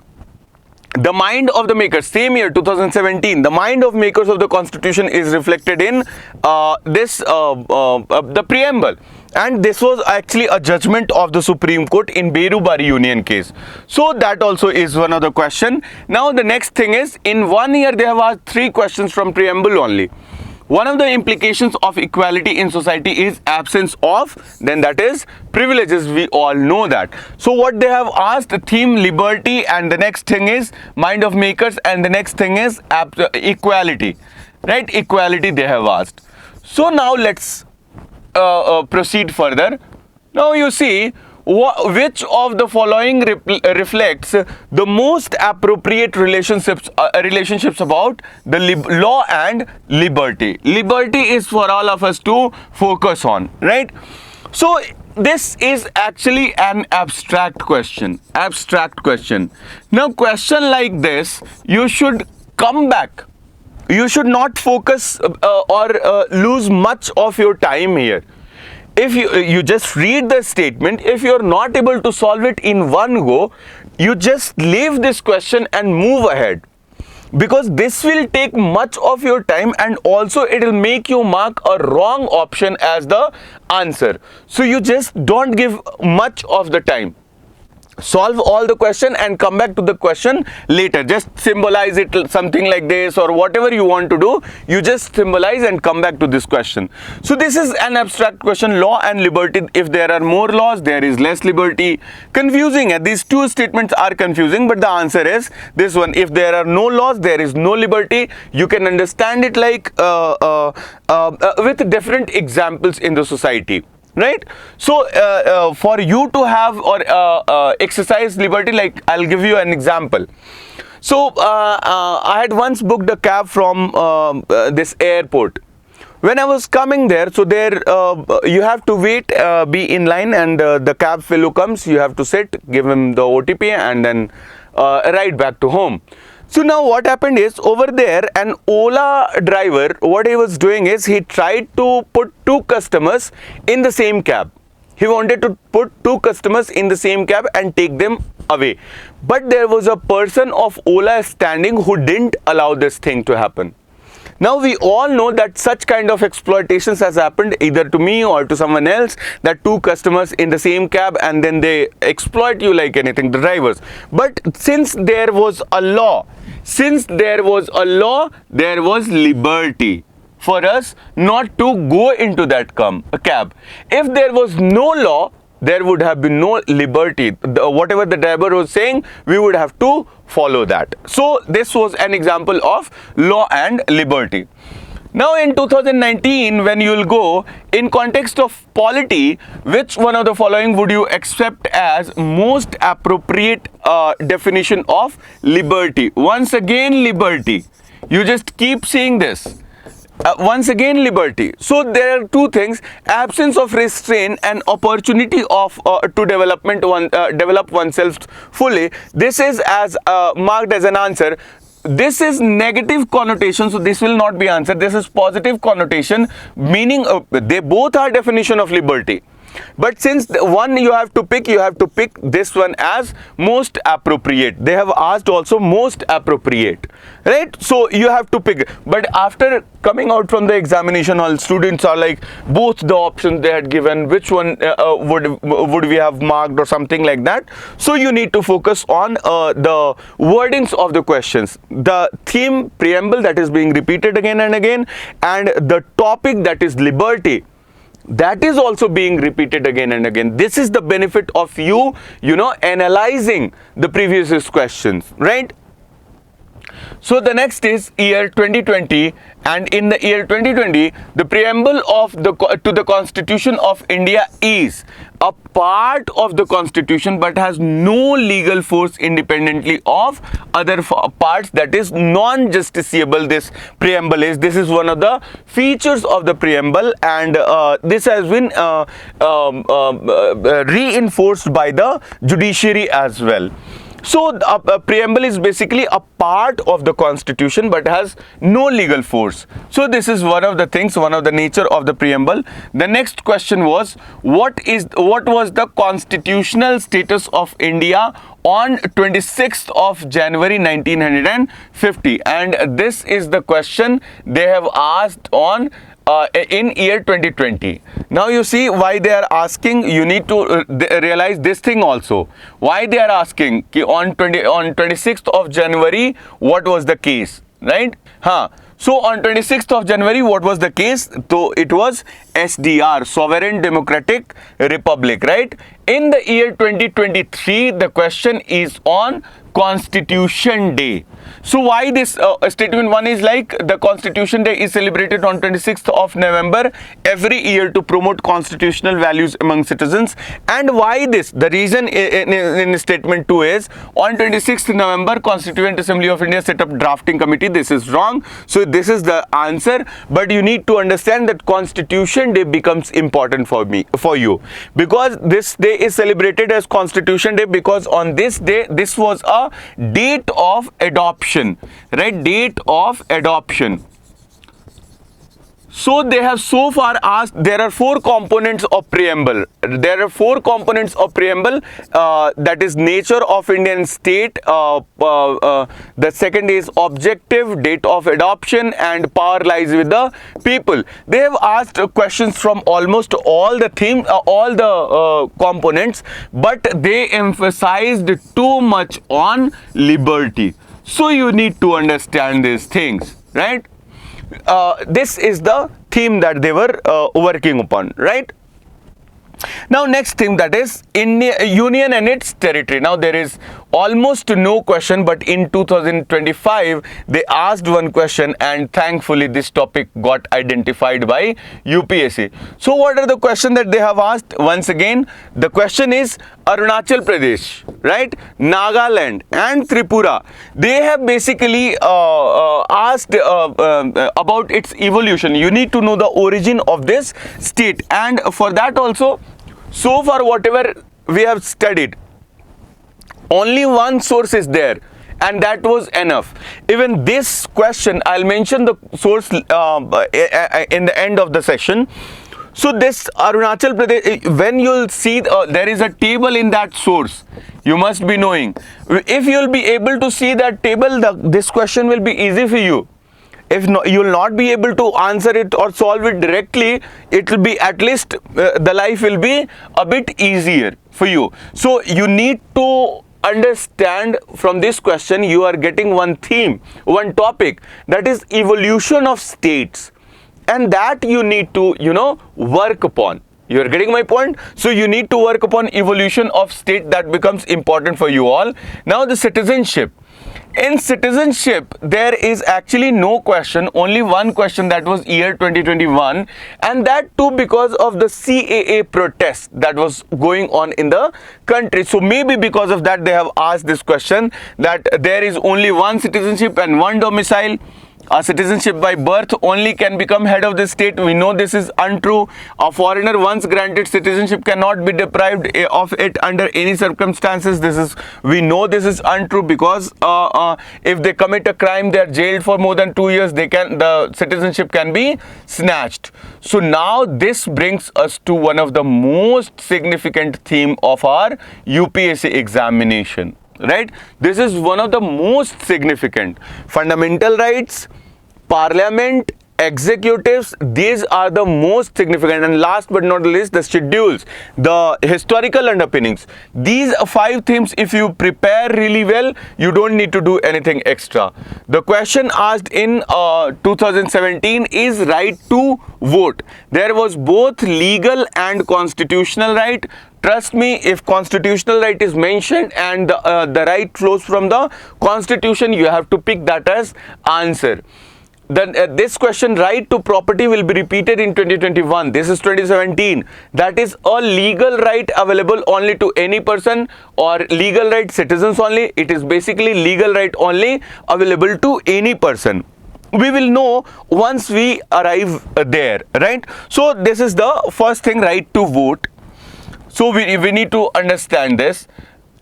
The mind of the makers, same year 2017, the mind of makers of the Constitution is reflected in the preamble. And this was actually a judgment of the Supreme Court in Berubari Union case. So that also is one of the question. Now the next thing is, in 1 year they have asked 3 questions from preamble only. One of the implications of equality in society is absence of, then that is privileges. We all know that. So what they have asked, theme liberty, and the next thing is mind of makers, and the next thing is equality, right? Equality they have asked. So now let's proceed further. Now you see which of the following reflects the most appropriate relationships about the law and liberty. Liberty is for all of us to focus on, right? So this is actually an abstract question. Now question like this, you should come back. You should not focus or lose much of your time here. If you just read the statement, if you're not able to solve it in one go, you just leave this question and move ahead, because this will take much of your time, and also it will make you mark a wrong option as the answer. So you just don't give much of the time. Solve all the question and come back to the question later. Just symbolize it something like this, or whatever you want to do, you just symbolize and come back to this question. So this is an abstract question, law and liberty. If there are more laws, there is less liberty. Confusing, these two statements are confusing, but the answer is this one. If there are no laws, there is no liberty. You can understand it like with different examples in the society, right? So for you to have or exercise liberty, like I'll give you an example. So I had once booked a cab from this airport. When I was coming there, so there you have to wait, be in line, and the cab fellow comes, you have to sit, give him the OTP, and then ride back to home. So now what happened is, over there an Ola driver, what he was doing is, he tried to put 2 customers in the same cab. He wanted to put 2 customers in the same cab and take them away. But there was a person of Ola standing who didn't allow this thing to happen. Now we all know that such kind of exploitations has happened either to me or to someone else, that 2 customers in the same cab and then they exploit you like anything, the drivers. But since there was a law, there was liberty for us not to go into that cab. If there was no law, there would have been no liberty. Whatever the driver was saying, we would have to follow that. So this was an example of law and liberty. Now in 2019, when you will go in context of polity, which one of the following would you accept as most appropriate definition of liberty? Once again, liberty. You just keep seeing this. Once again, liberty. So there are 2 things: absence of restraint and opportunity of to develop oneself fully. This is as marked as an answer. This is negative connotation, so this will not be answered. This is positive connotation, meaning they both are definition of liberty. But since the one you have to pick this one as most appropriate. They have asked also most appropriate, right? So you have to pick. But after coming out from the examination, all students are like, both the options they had given, which one would we have marked or something like that. So you need to focus on the wordings of the questions, the theme, preamble, that is being repeated again and again, and the topic, that is liberty, that is also being repeated again and again. This is the benefit of you know, analyzing the previous questions, right? So the next is year 2020, and in the year 2020, the preamble of to the Constitution of India is a part of the Constitution but has no legal force independently of other parts, that is non-justiciable. This preamble is. This is one of the features of the preamble, and this has been reinforced by the judiciary as well. So a preamble is basically a part of the Constitution but has no legal force. So this is one of the things, one of the nature of the preamble. The next question was, what was the constitutional status of India on 26th of January 1950? And this is the question they have asked on in year 2020. Now you see why they are asking. You need to realize this thing also. Why they are asking on 26th of January, what was the case, right? So on 26th of January, what was the case? So it was SDR, Sovereign Democratic Republic, right? In the year 2023, the question is on Constitution Day. So why this statement one is like, the Constitution Day is celebrated on 26th of November every year to promote constitutional values among citizens. And why this? The reason in statement 2 is, on 26th November, Constituent Assembly of India set up drafting committee. This is wrong. So this is the answer. But you need to understand that Constitution Day becomes important for you, because this day is celebrated as Constitution Day because on this day, this was a date of adoption, right? Date of adoption. So they have so far asked, there are 4 components of preamble. There are 4 components of preamble, that is nature of Indian state, the second is objective, date of adoption, and power lies with the people. They have asked questions from almost all the theme, all the components, but they emphasized too much on liberty. So you need to understand these things, right? This is the theme that they were working upon, right? Now next theme, that is India, Union and its territory. Now there is almost no question, but in 2025 they asked one question, and thankfully this topic got identified by UPSC. So what are the questions that they have asked? Once again, the question is Arunachal Pradesh, right, Nagaland and Tripura. They have basically asked about its evolution. You need to know the origin of this state, and for that also, so far whatever we have studied, only one source is there, and that was enough. Even this question, I'll mention the source in the end of the session. So this Arunachal Pradesh, when you'll see there is a table in that source, you must be knowing. If you'll be able to see that table, this question will be easy for you. If no, you will not be able to answer it or solve it directly, it will be, at least the life will be a bit easier for you. So you need to understand from this question, you are getting one theme, one topic, that is evolution of states, and that you need to, work upon. You are getting my point? So you need to work upon evolution of state. That becomes important for you all. Now the citizenship. In citizenship, there is actually no question, only one question, that was year 2021, and that too because of the CAA protest that was going on in the country. So maybe because of that they have asked this question, that there is only one citizenship and one domicile. A citizenship by birth only can become head of the state. We know this is untrue. A foreigner once granted citizenship cannot be deprived of it under any circumstances. We know this is untrue, because if they commit a crime, they are jailed for more than 2 years. The citizenship can be snatched. So now this brings us to one of the most significant theme of our UPSC examination. Right? This is one of the most significant. Fundamental rights, parliament, executives, these are the most significant. And last but not least, the schedules, the historical underpinnings. These 5 themes, if you prepare really well, you don't need to do anything extra. The question asked in 2017 is right to vote. There was both legal and constitutional right. Trust me, if constitutional right is mentioned and the right flows from the constitution, you have to pick that as answer. Then this question, right to property, will be repeated in 2021. This is 2017. That is a legal right available only to any person, or legal right citizens only. It is basically legal right only available to any person. We will know once we arrive there, right? So this is the first thing, right to vote. So we need to understand this.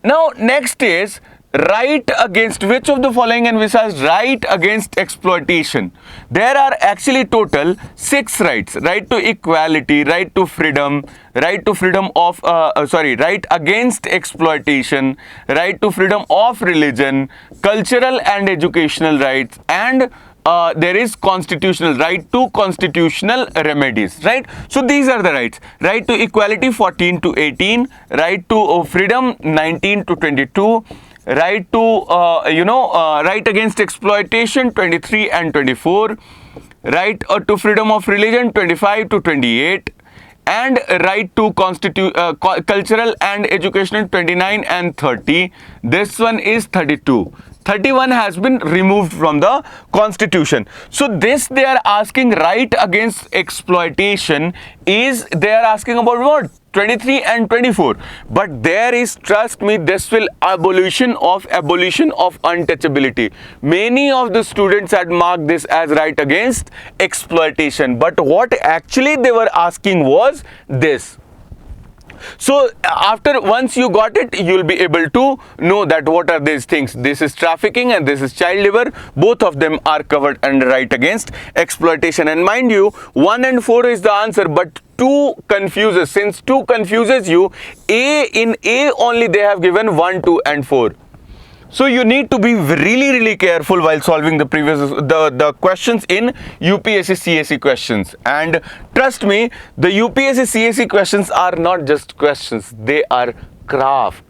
Now next is right against, which of the following envisages right against exploitation? There are actually total 6 rights: right to equality, right to freedom, right to freedom of right against exploitation, right to freedom of religion, cultural and educational rights, and there is constitutional right to constitutional remedies, right? So these are the rights: right to equality 14 to 18, right to freedom 19 to 22, right to right against exploitation 23 and 24, right to freedom of religion 25 to 28, and right to cultural and educational 29 and 30. This one is 32. 31 has been removed from the constitution. So this, they are asking right against exploitation, is they are asking about what? 23 and 24. But there is, trust me, this will abolition of untouchability. Many of the students had marked this as right against exploitation, but what actually they were asking was this. So once you got it, you'll be able to know that what are these things. This is trafficking and this is child labor. Both of them are covered under right against exploitation. And mind you, 1 and 4 is the answer, but 2 confuses. Since 2 confuses you, in A only they have given 1, 2 and 4. So you need to be really careful while solving the questions in UPSC CSE questions. And trust me, the UPSC CSE questions are not just questions, they are craft.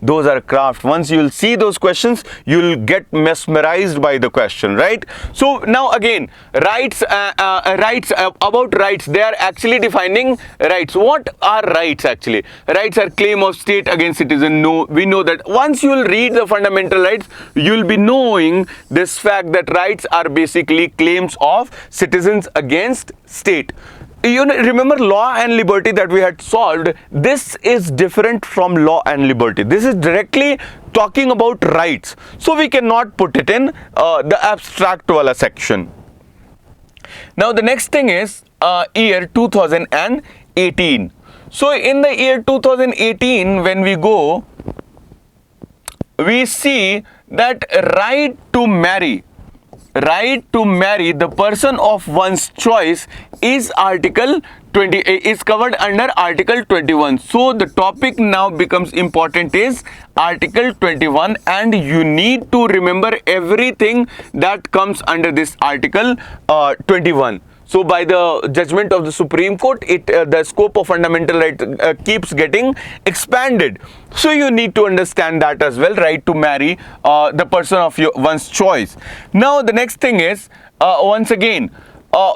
Those are craft. Once you'll see those questions, you'll get mesmerized by the question, right? So now again, rights, about rights, they are actually defining rights. What are rights actually? Rights are claim of state against citizen. No, we know that. Once you'll read the fundamental rights, you'll be knowing this fact that rights are basically claims of citizens against state. You know, remember law and liberty that we had solved? This is different from law and liberty. This is directly talking about rights. So we cannot put it in the abstract wala section. Now the next thing is year 2018. So in the year 2018, when we go, we see that right to marry the person of one's choice is covered under Article 21. So the topic now becomes important is Article 21, and you need to remember everything that comes under this Article 21. So by the judgment of the Supreme Court, the scope of fundamental right keeps getting expanded. So you need to understand that as well, right to marry the person of one's choice. Now the next thing is, once again,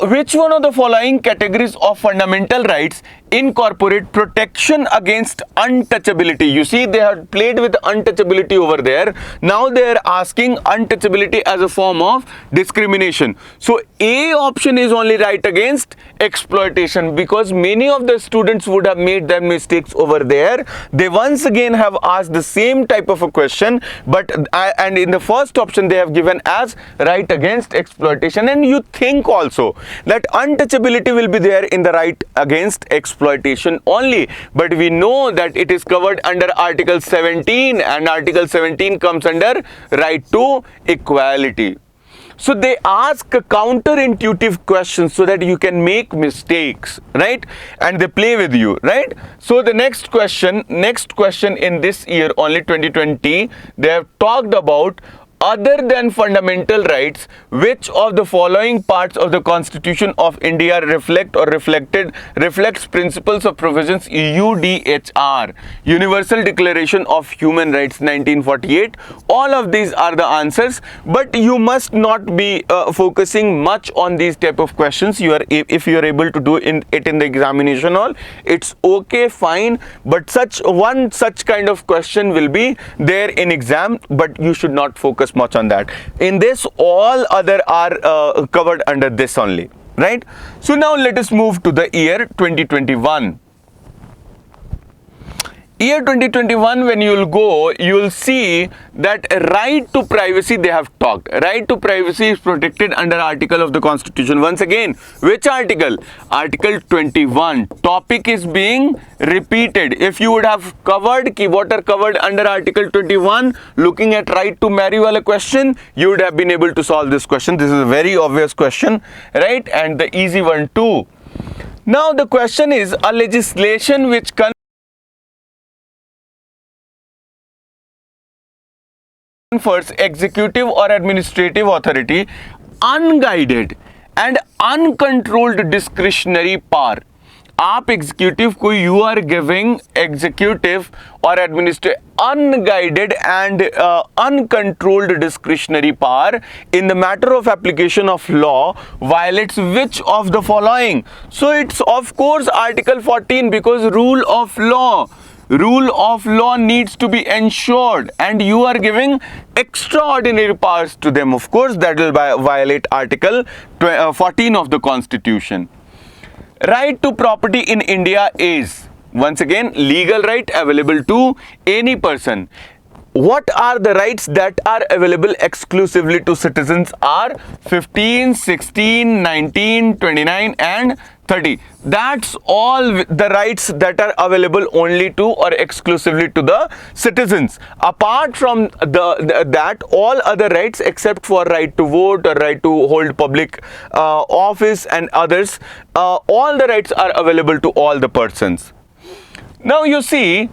which one of the following categories of fundamental rights incorporate protection against untouchability. You see, they have played with untouchability over there. Now they are asking untouchability as a form of discrimination. So A option is only right against exploitation, because many of the students would have made their mistakes over there. They once again have asked the same type of a question, but and in the first option they have given as right against exploitation. And you think also that untouchability will be there in the right against exploitation only, but we know that it is covered under Article 17, and Article 17 comes under right to equality. So they ask counterintuitive questions so that you can make mistakes, right? And they play with you, right? So the next question in this year, only 2020, they have talked about, other than fundamental rights, which of the following parts of the Constitution of India reflects principles of provisions UDHR, Universal Declaration of Human Rights 1948. All of these are the answers, but you must not be focusing much on these type of questions. If you are able to do it in the examination hall, it's okay, fine, but such kind of question will be there in exam, but you should not focus much on that. In this, all other are covered under this only, right? So now let us move to the year 2021. Year 2021, when you will go, you will see that right to privacy they have talked. Right to privacy is protected under article of the Constitution. Once again, which article? Article 21. Topic is being repeated. If you would have covered what are covered under Article 21, looking at right to marry wala question, you would have been able to solve this question. This is a very obvious question, right? And the easy one too. Now the question is, a legislation which confers executive or administrative authority unguided and uncontrolled discretionary power. आप executive को you are giving executive और administrative unguided and uncontrolled discretionary power in the matter of application of law violates which of the following? So it's of course Article 14, because rule of law needs to be ensured, and you are giving extraordinary powers to them. Of course that will violate Article 14 of the Constitution. Right to property in India is, once again, legal right available to any person. What are the rights that are available exclusively to citizens are 15, 16, 19, 29 and 30. That's all the rights that are available only to or exclusively to the citizens. Apart from that, all other rights except for right to vote or right to hold public office and others, all the rights are available to all the persons. Now you see,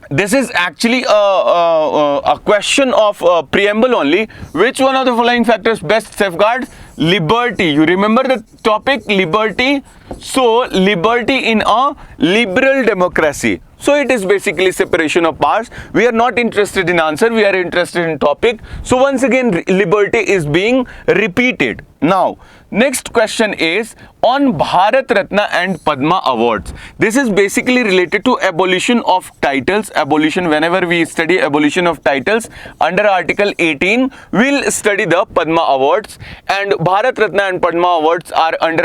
this is actually a question of preamble only. Which one of the following factors best safeguards liberty? You remember the topic, liberty? So liberty in a liberal democracy. So it is basically separation of powers. We are not interested in answer, we are interested in topic. So once again, liberty is being repeated. Now, next question is on Bharat Ratna and Padma awards. This is basically related to abolition of titles. Abolition, whenever we study abolition of titles under Article 18, we'll study the Padma awards, and Bharat Ratna and Padma awards are under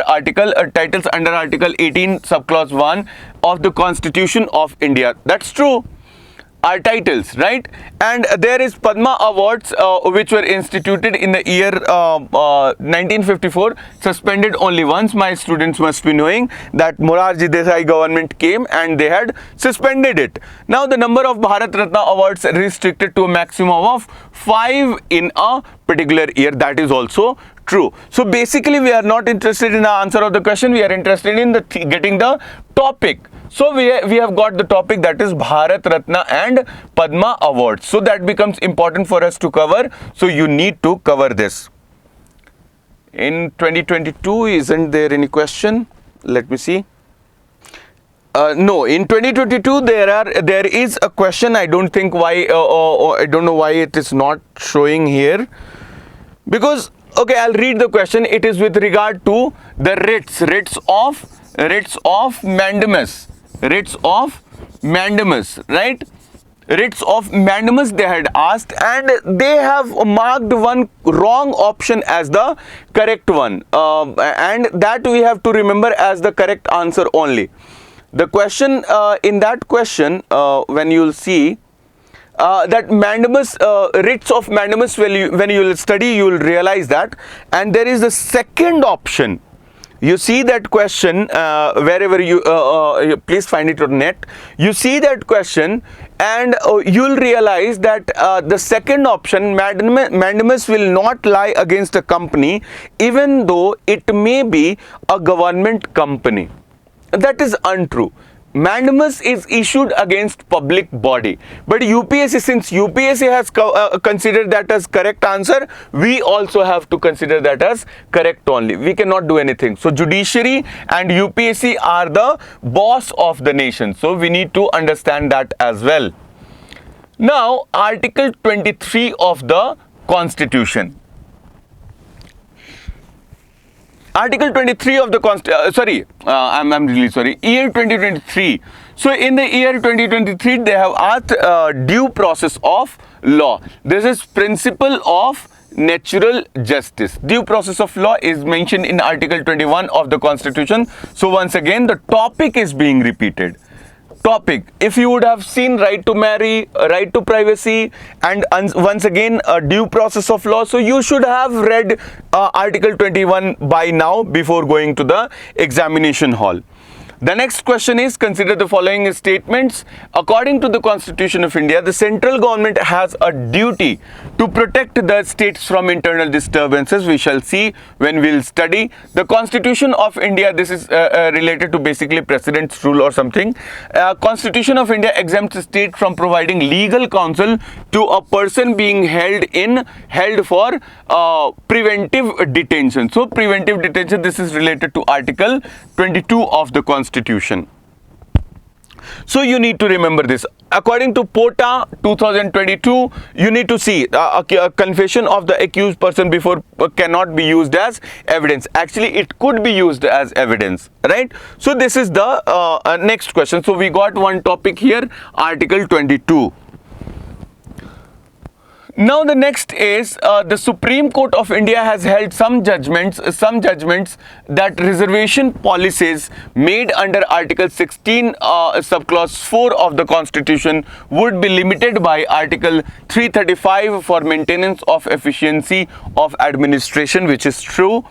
titles under Article 18 subclause 1 of the Constitution of India. That's true. Are titles, right? And there is Padma awards which were instituted in the year 1954, suspended only once. My students must be knowing that Morarji Desai government came and they had suspended it. Now the number of Bharat Ratna awards restricted to a maximum of 5 in a particular year. That is also true. So basically we are not interested in the answer of the question, we are interested in getting the topic. So we have got the topic, that is Bharat Ratna and Padma awards. So that becomes important for us to cover. So you need to cover this. In 2022, isn't there any question? Let me see. No, in 2022 there is a question. I don't think why. I don't know why it is not showing here. Because okay, I'll read the question. It is with regard to the writs of Writs of mandamus. Writs of mandamus, right? Writs of mandamus they had asked, and they have marked one wrong option as the correct one, and that we have to remember as the correct answer only. The question, in that question, when you will see that mandamus, writs of mandamus, when you will study, you will realize that. And there is a second option. You see that question, wherever you please find it on net. You see that question, and you'll realize that the second option, mandamus will not lie against a company, even though it may be a government company. That is untrue. Mandamus is issued against public body, but UPSC, since UPSC has considered that as correct answer, we also have to consider that as correct only. We cannot do anything. So Judiciary and UPSC are the boss of the nation, so we need to understand that as well. Now, Article 23 of the Constitution. Article 23 of the I'm really sorry, year 2023. So in the year 2023, they have asked due process of law. This is principle of natural justice. Due process of law is mentioned in Article 21 of the Constitution. So once again, the topic is being repeated. Topic, if you would have seen right to marry, right to privacy, and once again due process of law, so you should have read Article 21 by now before going to the examination hall. The next question is, consider the following statements. According to the Constitution of India, the central government has a duty to protect the states from internal disturbances. We shall see when we will study the Constitution of India. This is related to basically President's rule or something. Constitution of India exempts the state from providing legal counsel to a person being held for preventive detention. So preventive detention, this is related to Article 22 of the Constitution. So you need to remember this. According to POTA 2022, you need to see a confession of the accused person before cannot be used as evidence. Actually, it could be used as evidence, right? So this is the next question. So we got one topic here, Article 22. Now the next is the Supreme Court of India has held some judgments that reservation policies made under Article 16 subclause 4 of the Constitution would be limited by Article 335 for maintenance of efficiency of administration, which is true.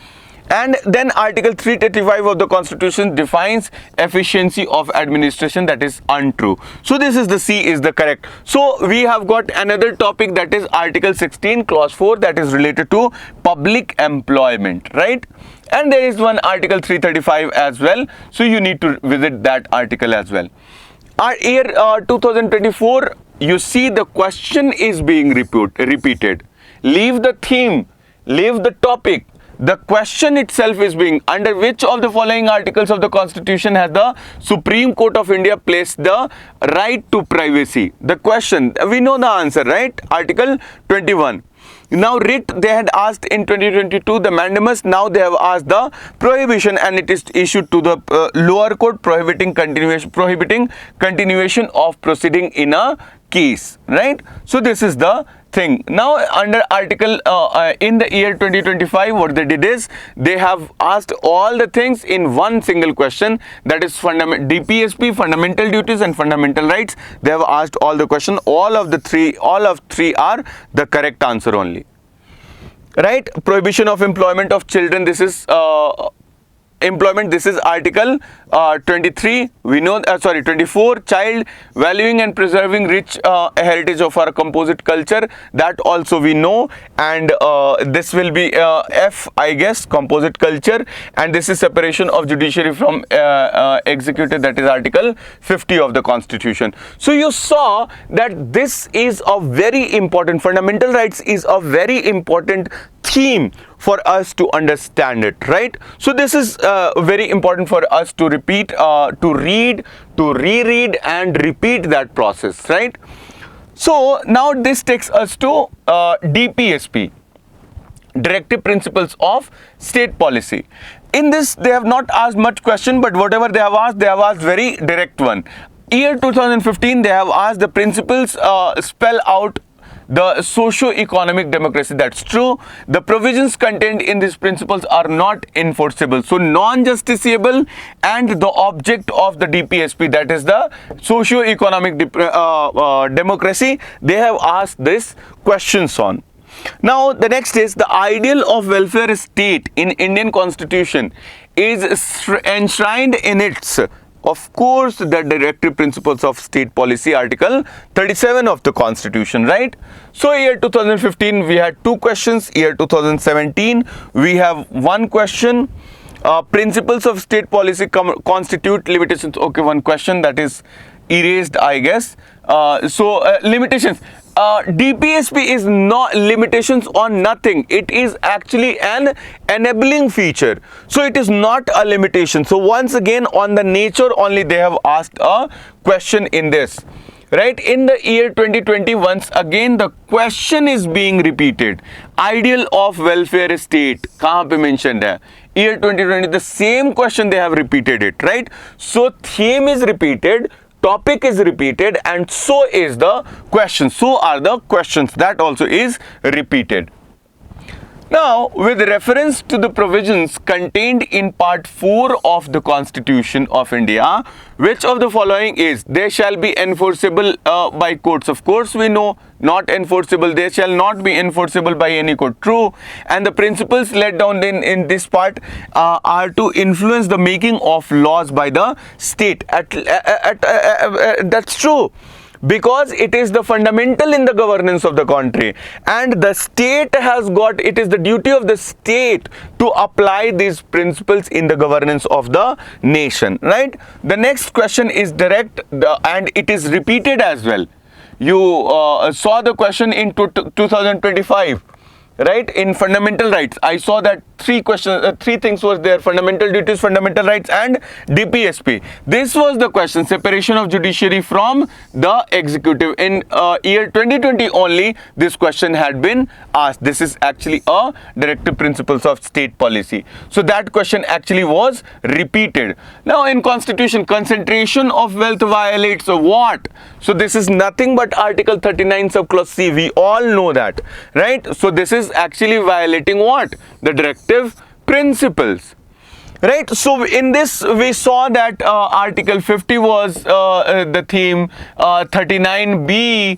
And then Article 335 of the Constitution defines efficiency of administration, that is untrue. So this is the C is the correct. So we have got another topic, that is Article 16 clause 4, that is related to public employment, right? And there is one Article 335 as well. So you need to visit that article as well. Our year 2024, you see the question is being repeated. Leave the theme, leave the topic. The question itself is being, under which of the following articles of the Constitution has the Supreme Court of India placed the right to privacy? The question, we know the answer, right? Article 21. Now writ, they had asked in 2022 the mandamus. Now they have asked the prohibition, and it is issued to the lower court, prohibiting continuation of proceeding in a case, right? So this is the thing. Now under article in the year 2025, what they did is they have asked all the things in one single question, that is DPSP, fundamental duties and fundamental rights. They have asked all the question. All of three are the correct answer only, right? Prohibition of employment of children, this is employment, this is Article 23. We know 24, child valuing and preserving rich heritage of our composite culture, that also we know. And this will be F, I guess, composite culture. And this is separation of judiciary from executive, that is Article 50 of the Constitution. So you saw that this is a very important, fundamental rights is a very important theme for us to understand it, right? So this is very important for us to repeat, to read, to reread and repeat that process, right? So now this takes us to DPSP. directive principles of state policy. In this, they have not asked much question, but whatever they have asked very direct one. Year 2015, they have asked the principles spell out the socio-economic democracy. That's true. The provisions contained in these principles are not enforceable. So non-justiciable and the object of the DPSP, that is the socio-economic democracy, they have asked this questions on. Now the next is the ideal of welfare state in Indian Constitution is enshrined in its, of course, the directive principles of state policy, article 37 of the Constitution, right? So year 2015 we had 2 questions, year 2017 we have 1 question. Principles of state policy constitute limitations. Okay, 1 question that is erased, I guess. Limitations. DPSP is not limitations on nothing. It is actually an enabling feature. So it is not a limitation. So once again, on the nature only they have asked a question in this. Right, in the year 2020, once again the question is being repeated. Ideal of welfare state, kahan pe mentioned hai? Year 2020, the same question they have repeated it, right? So theme is repeated, topic is repeated, and so is the question. So are the questions, that also is repeated. Now, with reference to the provisions contained in Part 4 of the Constitution of India, which of the following is, they shall be enforceable by courts? Of course, we know not enforceable. They shall not be enforceable by any court. True. And the principles laid down in this part are to influence the making of laws by the state. That's true, because it is the fundamental in the governance of the country, and the state has got, it is the duty of the state to apply these principles in the governance of the nation, right? The next question is direct and it is repeated as well. You saw the question in 2025, right? In fundamental rights, I saw that 3 questions, 3 things was there: fundamental duties, fundamental rights, and DPSP. This was the question: separation of judiciary from the executive. In year 2020 only, this question had been asked. This is actually a directive principles of state policy. So that question actually was repeated. Now in Constitution, concentration of wealth violates what? So this is nothing but Article 39 subclause C. We all know that, right? So this is actually violating what? The directive principles, right? So in this we saw that Article 50 was the theme, 39B,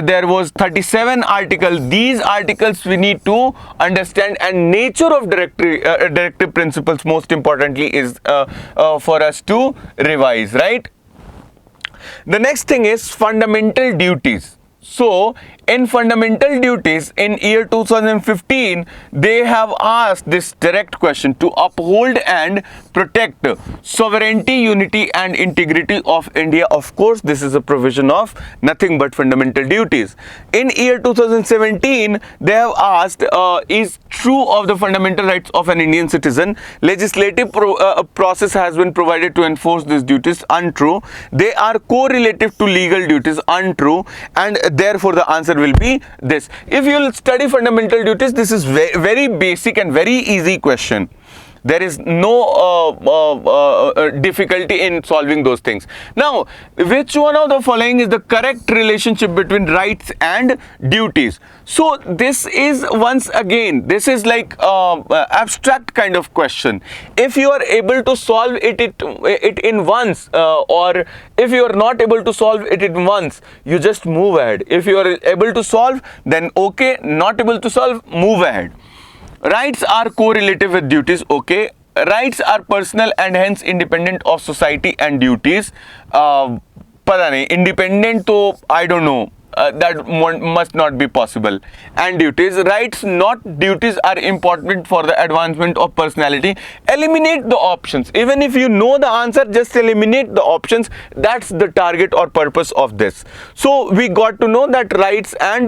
there was 37 article. These articles we need to understand, and nature of directive principles most importantly is for us to revise, right? The next thing is fundamental duties. So in fundamental duties in year 2015, they have asked this direct question: to uphold and protect sovereignty, unity and integrity of India. Of course, this is a provision of nothing but fundamental duties. In year 2017, they have asked, is true of the fundamental rights of an Indian citizen. Legislative process has been provided to enforce these duties. Untrue. They are correlative to legal duties. Untrue. And therefore the answer will be this. If you will study fundamental duties, this is very basic and very easy question. There is no difficulty in solving those things. Now, which one of the following is the correct relationship between rights and duties? So this is, once again, this is like abstract kind of question. If you are able to solve it in once, or if you are not able to solve it in once, you just move ahead. If you are able to solve, then okay. Not able to solve, move ahead. Rights are correlative with duties. Okay. Rights are personal and hence independent of society and duties. Pata nahi, independent to, I don't know. That must not be possible. And duties, rights not duties are important for the advancement of personality. Eliminate the options. Even if you know the answer, just eliminate the options. That's the target or purpose of this. So we got to know that rights and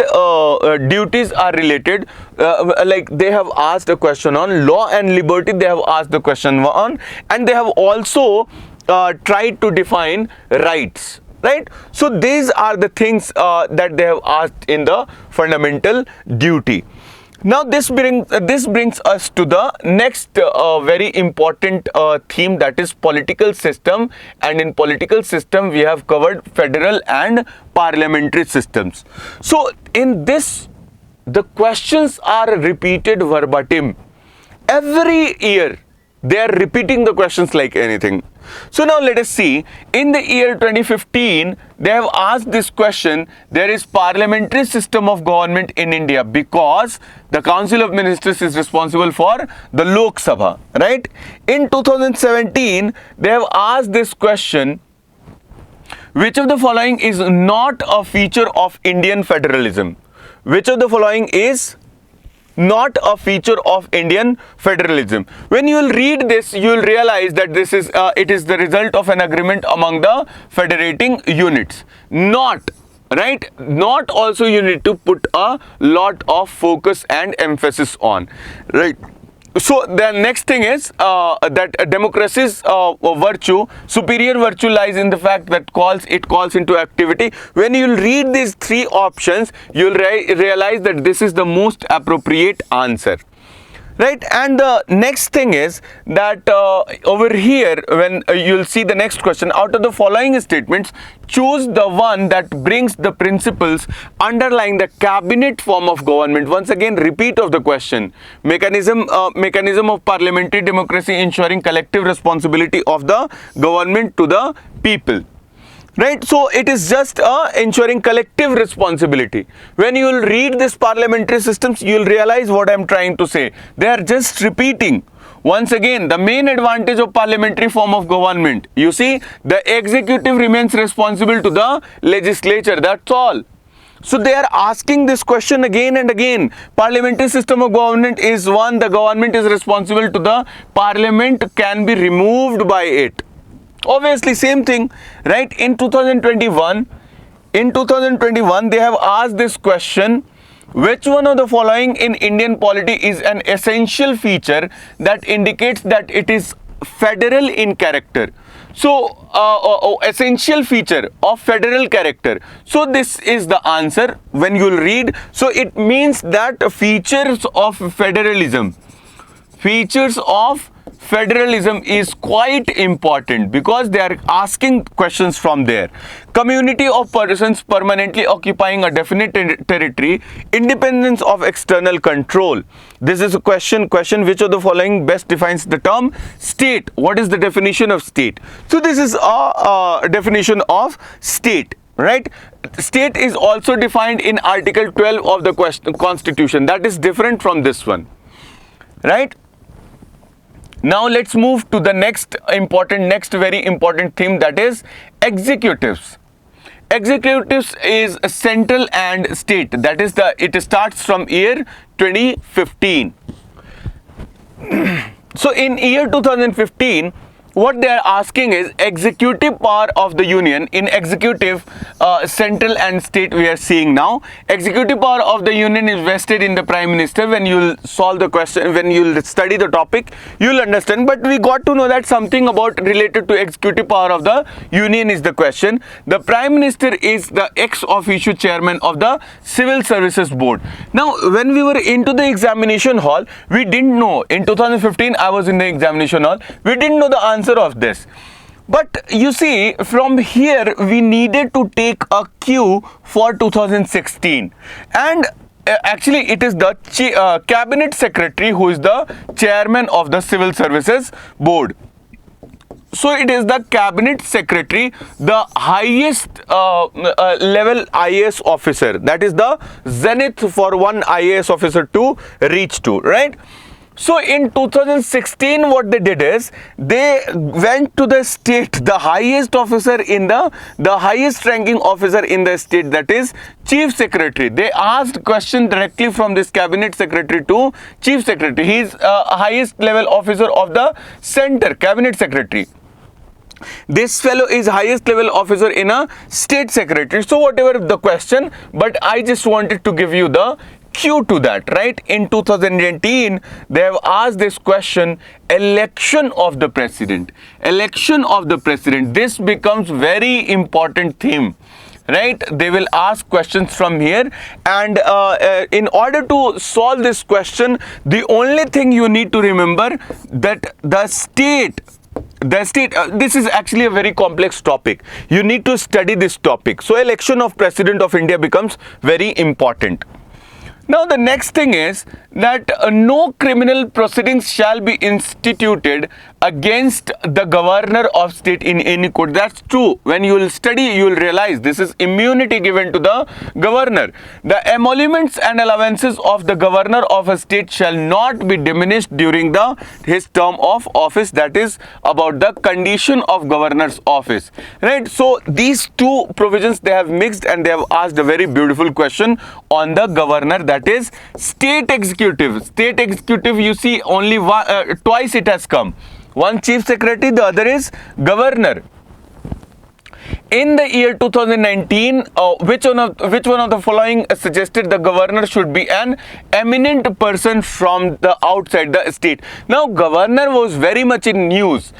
duties are related. Like they have asked a question on law and liberty, they have asked the question on, and they have also tried to define rights. Right? So these are the things that they have asked in the fundamental duty. Now this brings us to the next very important theme, that is political system. And in political system we have covered federal and parliamentary systems. So in this, the questions are repeated verbatim. Every year they are repeating the questions like anything. So now let us see, in the year 2015 they have asked this question: there is parliamentary system of government in India because the Council of Ministers is responsible for the Lok Sabha, right? In 2017 they have asked this question: which of the following is not a feature of Indian federalism? Which of the following is not a feature of Indian federalism? When you will read this, you will realize that this is it is the result of an agreement among the federating units. Not, right? Not also you need to put a lot of focus and emphasis on, right? So the next thing is that democracy's virtue, superior virtue, lies in the fact that it calls into activity. When you read these three options, you will realize that this is the most appropriate answer, right? And the next thing is that over here, when you'll see the next question: out of the following statements, choose the one that brings the principles underlying the cabinet form of government. Once again, repeat of the question: mechanism of parliamentary democracy ensuring collective responsibility of the government to the people. Right, so it is just ensuring collective responsibility. When you will read this parliamentary systems, you will realize what I am trying to say. They are just repeating. Once again, the main advantage of parliamentary form of government, you see, the executive remains responsible to the legislature. That's all. So they are asking this question again and again. Parliamentary system of government is one, the government is responsible to the parliament, can be removed by it. Obviously same thing, right? In 2021 they have asked this question: which one of the following in Indian polity is an essential feature that indicates that it is federal in character? So essential feature of federal character. So this is the answer when you will read. So it means that features of federalism is quite important, because they are asking questions from there. Community of persons permanently occupying a definite territory, independence of external control. This is a question which of the following best defines the term state? What is the definition of state? So this is a definition of state, right? State is also defined in Article 12 of the Constitution. That is different from this one, right? Now let's move to the next very important theme, that is executives. Executives is central and state. That is it starts from year 2015. So in year 2015, what they are asking is executive power of the union. In executive, central and state we are seeing now. Executive power of the union is vested in the Prime Minister. When you will solve the question, when you will study the topic, you will understand. But we got to know that something about related to executive power of the union is the question. The Prime Minister is the ex officio chairman of the Civil Services Board. Now when we were into the examination hall, we didn't know. In 2015 I was in the examination hall, we didn't know the answer of this. But you see, from here we needed to take a cue for 2016, and actually it is the cabinet secretary who is the chairman of the Civil Services Board. So it is the cabinet secretary, the highest level IAS officer. That is the zenith for one IAS officer to reach to, right? So in 2016 what they did is they went to the state, the highest officer in the highest ranking officer in the state, that is chief secretary. They asked question directly from this cabinet secretary to chief secretary. He is highest level officer of the center, cabinet secretary. This fellow is highest level officer in a state secretary. So whatever the question, but I just wanted to give you the cue to that, right? In 2018 they have asked this question: election of the president. Election of the president, this becomes very important theme. right? They will ask questions from here, and in order to solve this question, the only thing you need to remember that the state, this is actually a very complex topic. You need to study this topic. So election of President of India becomes very important. Now the next thing is that no criminal proceedings shall be instituted against the governor of state in any court. That's true. When you will study, you will realize this is immunity given to the governor. The emoluments and allowances of the governor of a state shall not be diminished during his term of office. That is about the condition of governor's office, right? So these two provisions they have mixed, and they have asked a very beautiful question on the governor, that is state executive. State executive, you see only twice it has come. One chief secretary, the other is governor. In the year 2019, which one of the following suggested the governor should be an eminent person from the outside the state? Now, governor was very much in news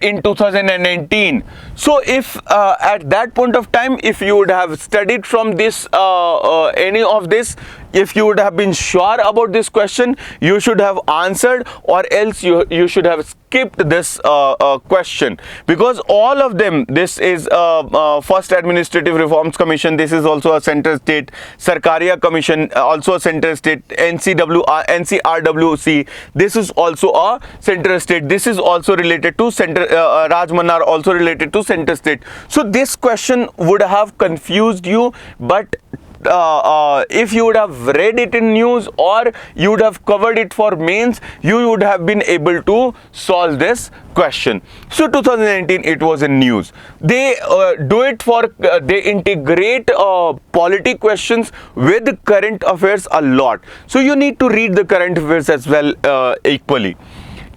in 2019. So, if at that point of time, if you would have studied from this, any of this, if you would have been sure about this question, you should have answered, or else you should have skipped this question, because all of them, this is First Administrative Reforms Commission, this is also a Central State, Sarkaria Commission, also a Central State, NCRWC, this is also a Central State, this is also related to Central, Rajmanar also related to Central State. So this question would have confused you, but if you would have read it in news, or you would have covered it for mains, you would have been able to solve this question. So 2019 it was in news. They do it for they integrate polity questions with current affairs a lot. So you need to read the current affairs as well equally.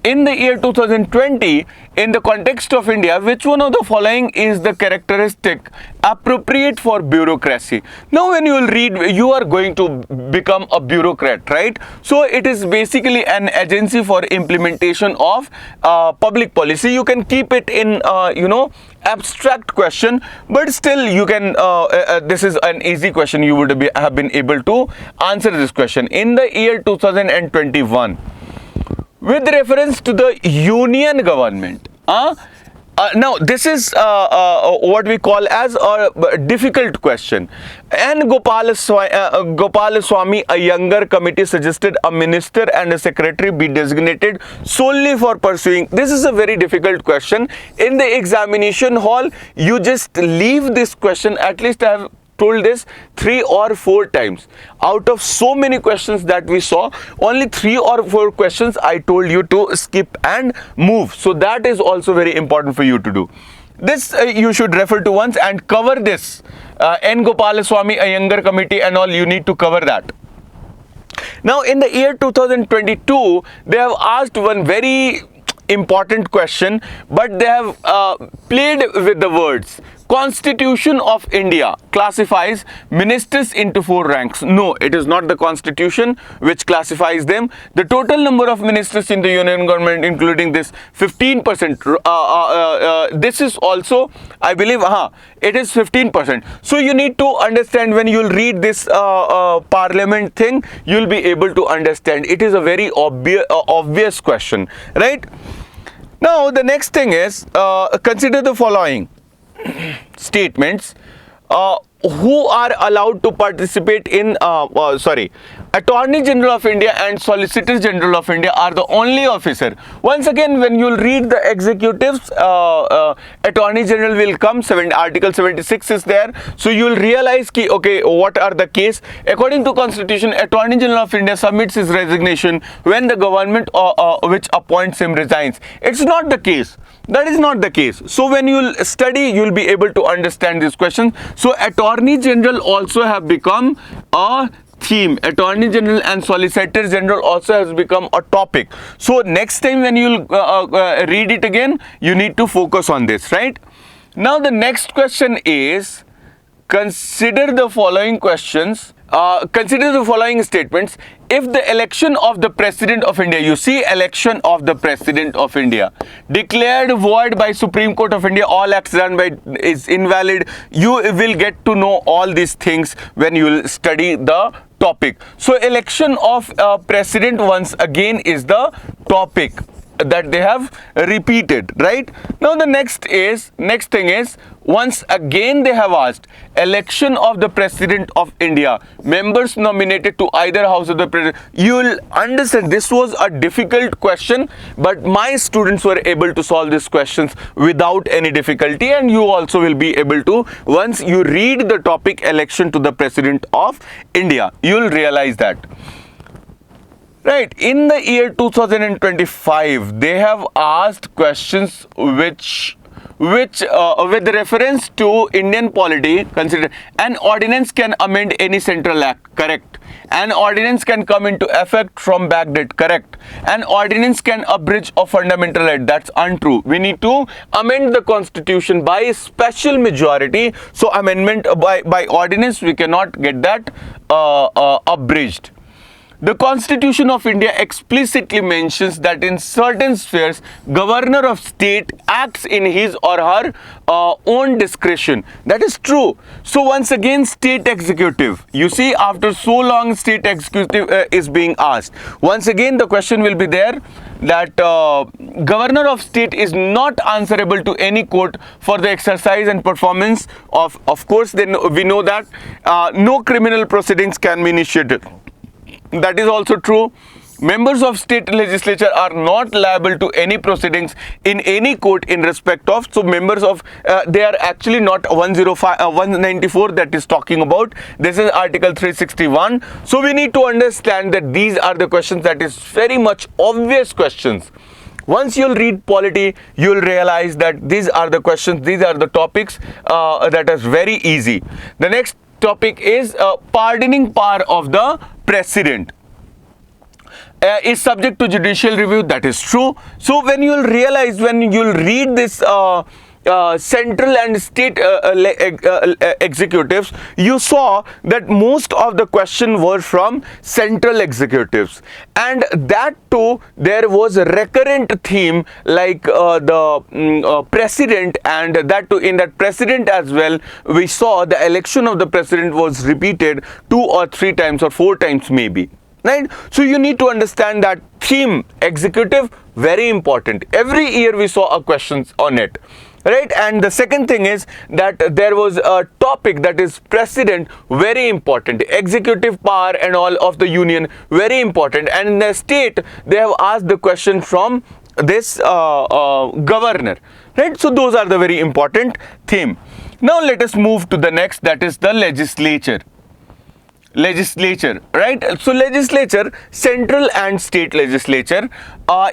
In the year 2020, in the context of India, which one of the following is the characteristic appropriate for bureaucracy? Now, when you will read, you are going to become a bureaucrat, right? So, it is basically an agency for implementation of public policy. You can keep it in, abstract question, but still you can, this is an easy question. You would have been able to answer this question. In the year 2021, with reference to the union government, now this is what we call as a difficult question. And Gopalaswamy, a younger committee suggested a minister and a secretary be designated solely for pursuing. This is a very difficult question. In the examination hall, you just leave this question. At least I have told this 3 or 4 times. Out of so many questions that we saw, only 3 or 4 questions I told you to skip and move. So that is also very important for you to do. This you should refer to once and cover this. N. Gopalaswamy, a younger committee and all, you need to cover that. Now in the year 2022, they have asked one very important question, but they have played with the words. Constitution of India classifies ministers into 4 ranks. No, it is not the Constitution which classifies them. The total number of ministers in the union government, including this 15%, this is also, I believe, it is 15%. So you need to understand, when you will read this parliament thing, you will be able to understand. It is a very obvious question, right? Now the next thing is, consider the following statements. Who are allowed to participate in, Attorney General of India and Solicitor General of India are the only officer. Once again, when you will read the executives, Attorney General will come, Article 76 is there. So you will realize, okay, what are the case? According to Constitution, Attorney General of India submits his resignation when the government which appoints him resigns. It's not the case. That is not the case. So when you will study, you will be able to understand this question. So Attorney General also have become a theme. Attorney General and Solicitor General also has become a topic. So next time when you will read it again, you need to focus on this, right? Now the next question is, consider the following questions Consider the following statements. If the election of the President of India, you see, election of the President of India, declared void by Supreme Court of India, all acts done by is invalid. You will get to know all these things when you will study the topic. So election of President once again is the topic that they have repeated, right? Now the next thing is, once again they have asked, election of the President of India, members nominated to either house of the President. You will understand this was a difficult question, but my students were able to solve these questions without any difficulty, and you also will be able to once you read the topic election to the President of India. You will realize that. Right, in the year 2025, they have asked questions which with reference to Indian polity. Consider an ordinance can amend any central act, correct? An ordinance can come into effect from backdate, correct? An ordinance can abridge a fundamental right, that's untrue. We need to amend the constitution by special majority. So amendment by ordinance, we cannot get that abridged. The Constitution of India explicitly mentions that in certain spheres, governor of state acts in his or her own discretion. That is true. So once again, state executive. You see, after so long, state executive is being asked. Once again, the question will be there that governor of state is not answerable to any court for the exercise and performance of course, then we know that no criminal proceedings can be initiated. That is also true. Members of state legislature are not liable to any proceedings in any court in respect of. So members of they are actually not 194 that is talking about. This is Article 361. So we need to understand that these are the questions that is very much obvious questions. Once you'll read polity, you'll realize that these are the questions, these are the topics that is very easy. The next topic is pardoning power of the President. Is subject to judicial review. That is true. So when you'll realize, when you'll read this central and state executives, you saw that most of the question were from central executives, and that too there was a recurrent theme like the president, and that too in that president as well we saw the election of the president was repeated 2 or 3 times or 4 times maybe. Right? So you need to understand that theme, executive, very important. Every year we saw a questions on it. Right? And the second thing is that there was a topic that is president, very important. Executive power and all of the union, very important. And in the state, they have asked the question from this governor. Right? So those are the very important theme. Now let us move to the next, that is the legislature. Legislature, right? So legislature, central and state legislature.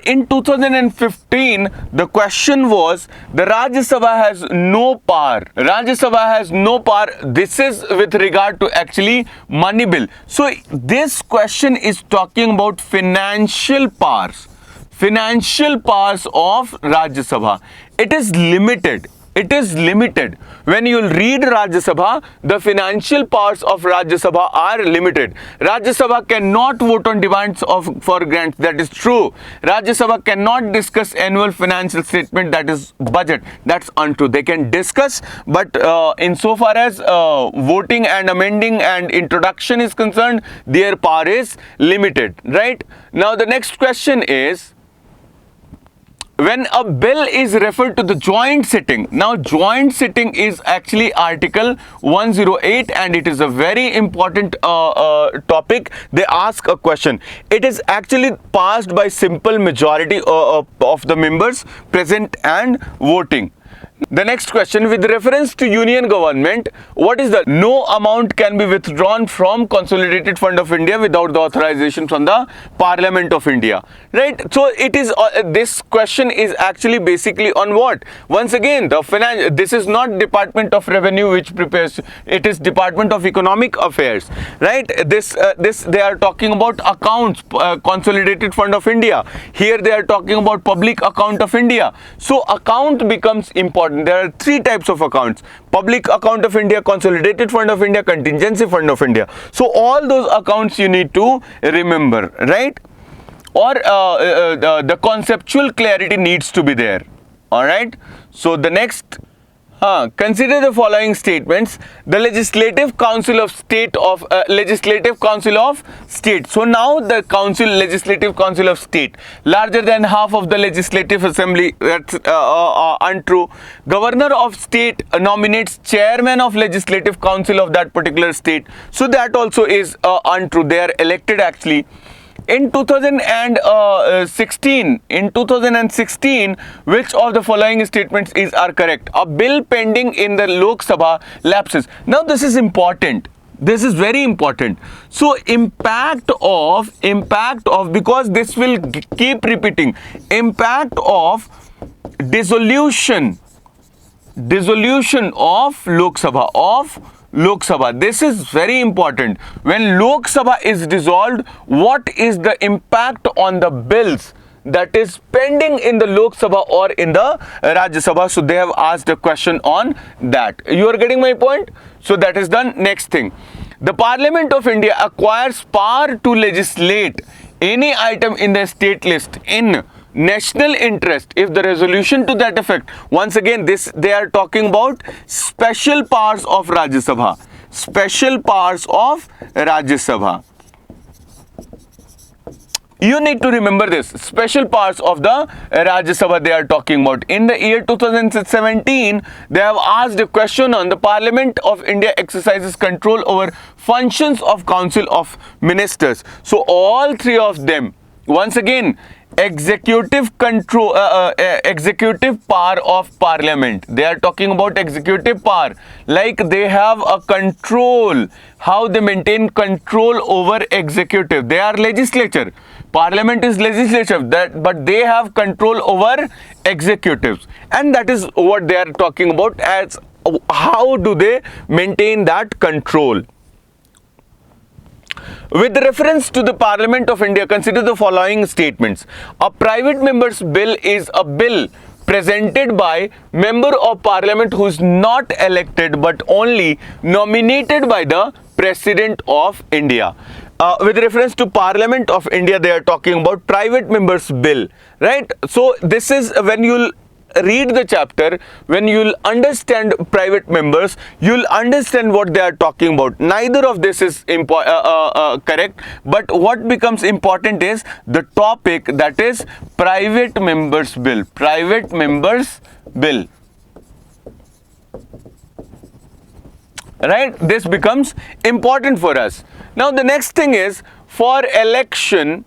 In 2015, the question was the Rajya Sabha has no power. Rajya Sabha has no power. This is with regard to actually money bill. So this question is talking about financial powers. Financial powers of Rajya Sabha. It is limited. It is limited. When you read Rajya Sabha, the financial powers of Rajya Sabha are limited. Rajya Sabha cannot vote on demands for grants. That is true. Rajya Sabha cannot discuss annual financial statement, that is budget. That's untrue. They can discuss, but insofar as voting and amending and introduction is concerned, their power is limited. Right? Now the next question is, when a bill is referred to the joint sitting, now joint sitting is actually Article 108, and it is a very important topic. They ask a question. It is actually passed by simple majority of the members present and voting. The next question, with reference to union government, what is the no amount can be withdrawn from Consolidated Fund of India without the authorization from the Parliament of India, right? So it is this question is actually basically on what? Once again, the this is not Department of Revenue which prepares, it is Department of Economic Affairs, right? This they are talking about accounts, Consolidated Fund of India. Here they are talking about Public Account of India. So account becomes important. important. There are three types of accounts: public account of India, consolidated fund of India, contingency fund of India. So all those accounts you need to remember, right? Or the conceptual clarity needs to be there. All right. So the next, consider the following statements. The Legislative Council of State So now the Legislative Council of State, larger than half of the Legislative Assembly, that's untrue. Governor of state nominates chairman of Legislative Council of that particular state. So that also is untrue. They are elected actually. In 2016, which of the following statements are correct? A bill pending in the Lok Sabha lapses. Now this is important. This is very important. So impact of, because this will keep repeating, impact of dissolution of Lok Sabha. This is very important. When Lok Sabha is dissolved, what is the impact on the bills that is pending in the Lok Sabha or in the Rajya Sabha? So they have asked a question on that. You are getting my point? So that is done. Next thing, the Parliament of India acquires power to legislate any item in the state list in national interest if the resolution to that effect. Once again, they are talking about special powers of Rajya Sabha. Special powers of Rajya Sabha. You need to remember this. Special powers of the Rajya Sabha they are talking about. In the year 2017, they have asked a question on the Parliament of India exercises control over functions of Council of Ministers. So all three of them, once again, executive control, executive power of Parliament. They are talking about executive power, like they have a control, how they maintain control over executive. They are legislature. Parliament is legislature, but they have control over executives, and that is what they are talking about as how do they maintain that control. With reference to the Parliament of India, consider the following statements. A private member's bill is a bill presented by member of Parliament who is not elected but only nominated by the President of India. With reference to Parliament of India, they are talking about private member's bill, right? So this is when you'll read the chapter, when you'll understand private members, you'll understand what they are talking about. Neither of this is correct, but what becomes important is the topic, that is private members bill. Private members bill, right? This becomes important for us. Now the next thing is, for election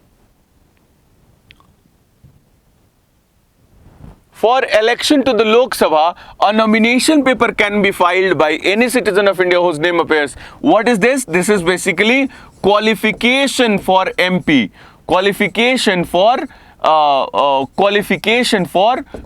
to the Lok Sabha, a nomination paper can be filed by any citizen of India whose name appears. What is this? This is basically qualification for MP, qualification for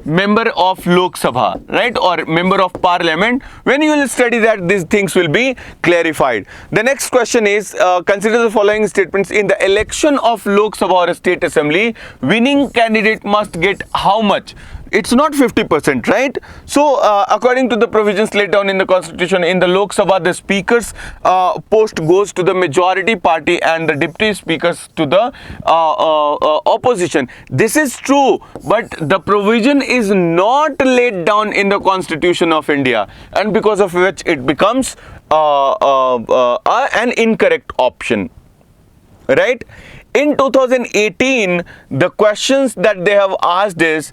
member of Lok Sabha, right, or member of Parliament. When you will study that, these things will be clarified. The next question is, consider the following statements. In the election of Lok Sabha or a state assembly, winning candidate must get how much? It's not 50%, right? So according to the provisions laid down in the constitution, in the Lok Sabha, the speaker's post goes to the majority party and the deputy speakers to the opposition. This is true, but the provision is not laid down in the constitution of India, and because of which it becomes an incorrect option, right? In 2018, the questions that they have asked is,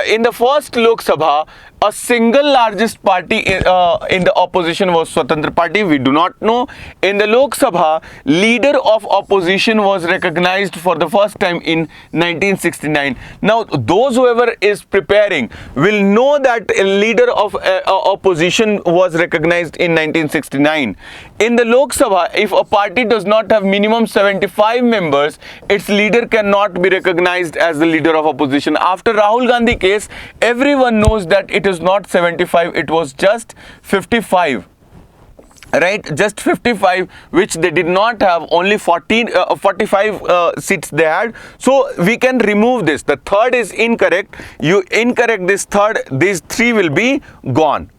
in the first Lok Sabha, a single largest party in the opposition was Swatantra Party. We do not know. In the Lok Sabha, leader of opposition was recognized for the first time in 1969. Now, those whoever is preparing will know that a leader of opposition was recognized in 1969. In the Lok Sabha, if a party does not have minimum 75 members, its leader cannot be recognized as the leader of opposition. After Rahul Gandhi case, everyone knows that it is not 75, it was just 55. right? Just 55, which they did not have. Only 45 seats they had. So we can remove this. The third is incorrect. You incorrect this third, these three will be gone.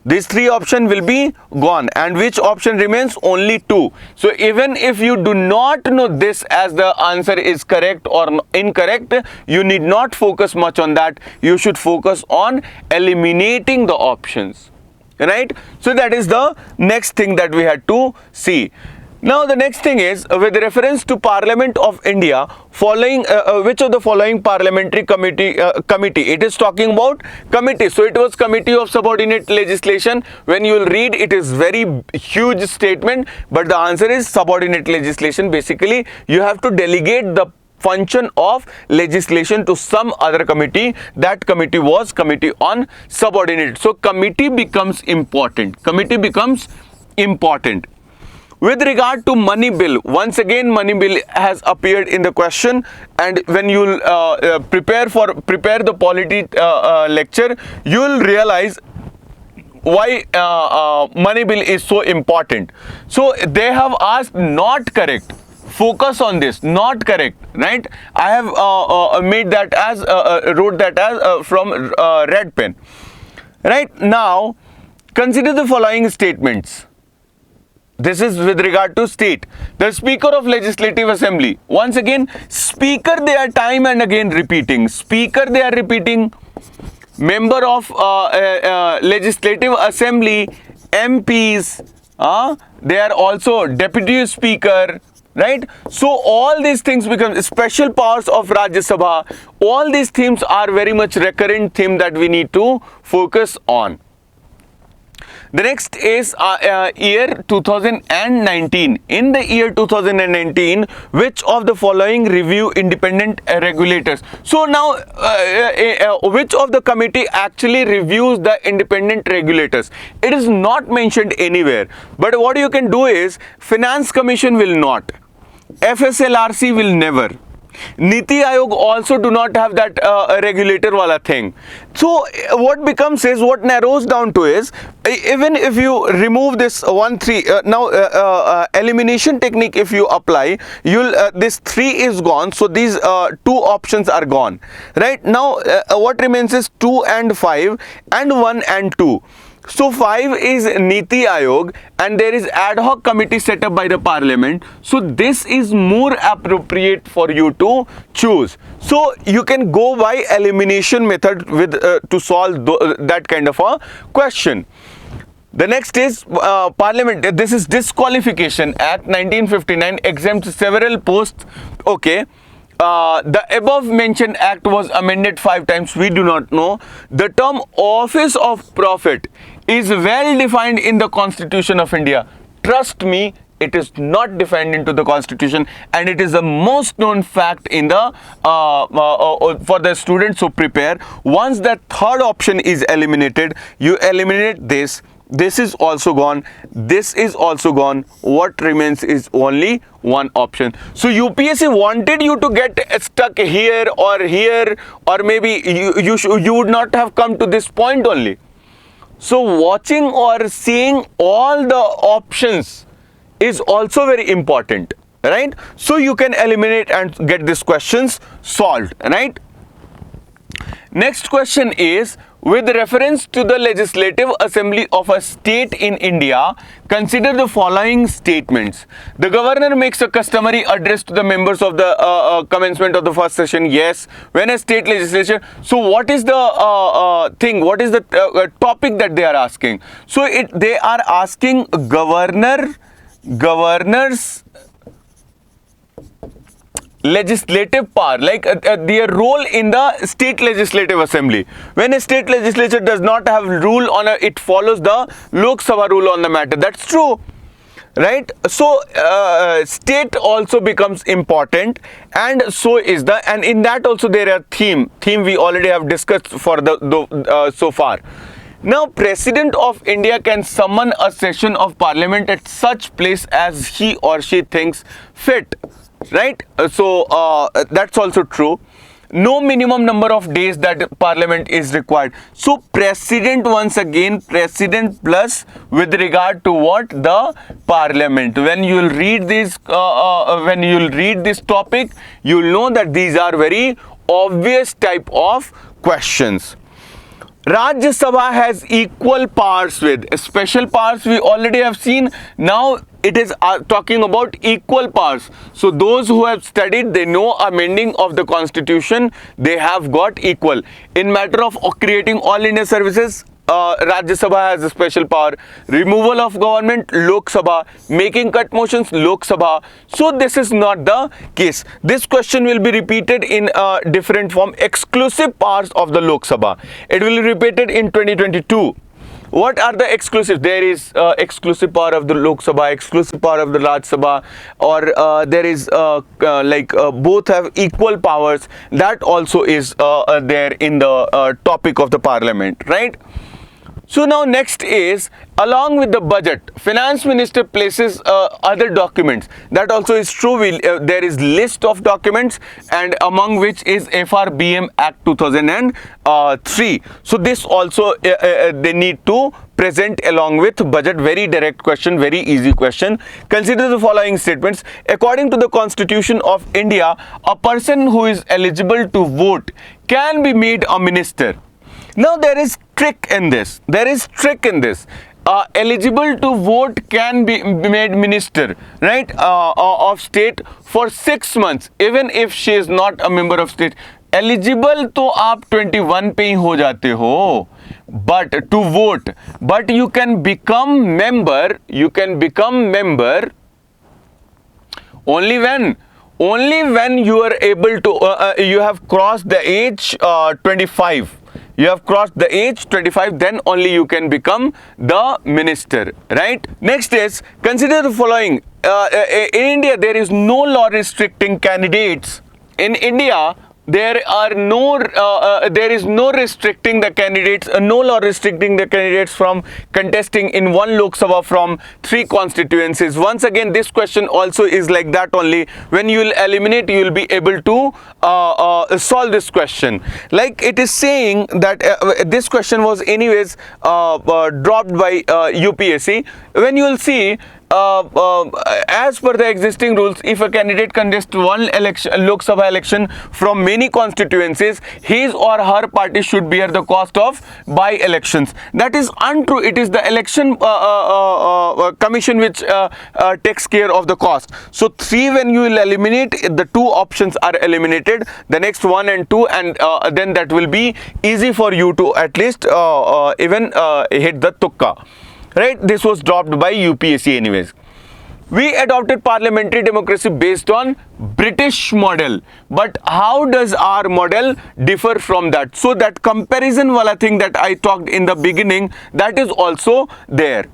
These three options will be gone, and which option remains? Only two. So even if you do not know this as the answer is correct or incorrect, you need not focus much on that. You should focus on eliminating the options, right? So that is the next thing that we had to see. Now the next thing is with reference to Parliament of India, following which of the following parliamentary committee, it is talking about committee. So it was Committee of Subordinate Legislation. When you will read, it is very huge statement, but the answer is subordinate legislation. Basically, you have to delegate the function of legislation to some other committee. That committee was Committee on Subordinate. So committee becomes important. Committee becomes important. With regard to money bill, once again money bill has appeared in the question, and when you prepare the polity lecture, you will realize why money bill is so important. So they have asked not correct. Focus on this, not correct, right? I have made that as wrote that as from red pen. Right now, consider the following statements. This is with regard to state. The Speaker of Legislative Assembly. Once again, Speaker they are time and again repeating. Speaker they are repeating. Member of Legislative Assembly, MPs, they are also Deputy Speaker, right? So all these things become special powers of Rajya Sabha. All these themes are very much recurrent theme that we need to focus on. The next is year 2019. In the year 2019, which of the following review independent regulators? So now, which of the committee actually reviews the independent regulators? It is not mentioned anywhere. But what you can do is, Finance Commission will not. FSLRC will never. Niti Aayog also do not have that regulator wala thing. So what becomes is, what narrows down to is, even if you remove this 1 3 now elimination technique if you apply, you'll this 3 is gone, so these 2 options are gone. Right now what remains is 2 and 5 and 1 and 2. So 5 is Niti Aayog, and there is ad hoc committee set up by the parliament. So this is more appropriate for you to choose. So you can go by elimination method with to solve that kind of a question. The next is Parliament. This is Disqualification Act 1959 exempts several posts. Okay. The above mentioned act was amended 5 times. We do not know. The term office of profit is well defined in the Constitution of India. Trust me, it is not defined into the Constitution, and it is the most known fact in the for the students who prepare. Once that third option is eliminated, you eliminate this. This is also gone. This is also gone. What remains is only one option. So UPSC wanted you to get stuck here, or maybe you would not have come to this point only. So watching or seeing all the options is also very important, right? So you can eliminate and get these questions solved, right? Next question is, with reference to the Legislative Assembly of a state in India, consider the following statements. The governor makes a customary address to the members of the commencement of the first session. Yes. When a state legislature. So what is the thing? What is the topic that they are asking? So they are asking governors legislative power, like their role in the state legislative assembly. When a state legislature does not have rule on it follows the Lok Sabha rule on the matter. That's true, right? So state also becomes important, and so is the, and in that also there are theme we already have discussed for the so far. Now, President of India can summon a session of Parliament at such place as he or she thinks fit. Right? So that's also true. no minimum number of days that parliament is required. So precedent, once again, precedent plus with regard to what? The parliament. When you will read this topic, you will know that these are very obvious type of questions. Rajya Sabha has equal powers with special powers. We already have seen. Now it is talking about equal powers. So those who have studied, they know amending of the constitution, they have got equal. In matter of creating all India services, Rajya Sabha has a special power. Removal of government, Lok Sabha. Making cut motions, Lok Sabha. So this is not the case. This question will be repeated in a different form. Exclusive powers of the Lok Sabha. It will be repeated in 2022. What are the exclusive? There is exclusive power of the Lok Sabha, exclusive power of the Rajya Sabha, or there is both have equal powers. That also is there in the topic of the parliament, right? So now next is, along with the budget, finance minister places other documents. That also is true. There is list of documents, and among which is FRBM Act 2003. So this also they need to present along with budget. Very direct question, very easy question. Consider the following statements. According to the Constitution of India, a person who is eligible to vote can be made a minister. Now there is trick in this. There is trick in this. Eligible to vote can be made minister, right, of state for 6 months, even if she is not a member of state. Eligible तो आप 21 पे ही हो जाते हो, but to vote, but you can become member. You can become member only when you are able to. You have crossed the age 25. You have crossed the age 25, then only you can become the minister, right? Next is, consider the following. In India, there is no law restricting candidates. In India, there is no restricting the candidates, no law restricting the candidates from contesting in one Lok Sabha from 3 constituencies. Once again, this question also is like that only. When you will eliminate, you will be able to solve this question. Like it is saying that this question was anyways dropped by UPSC. When you will see, as per the existing rules, if a candidate contests one election, Lok Sabha election from many constituencies, his or her party should bear the cost of by-elections. That is untrue. It is the election commission which takes care of the cost. So 3, when you will eliminate, the 2 options are eliminated. The next 1 and 2, and then that will be easy for you to at least even hit the tukka. Right, this was dropped by UPSC anyways. We adopted parliamentary democracy based on British model, but how does our model differ from that? So that comparison wala thing that I talked in the beginning, that is also there.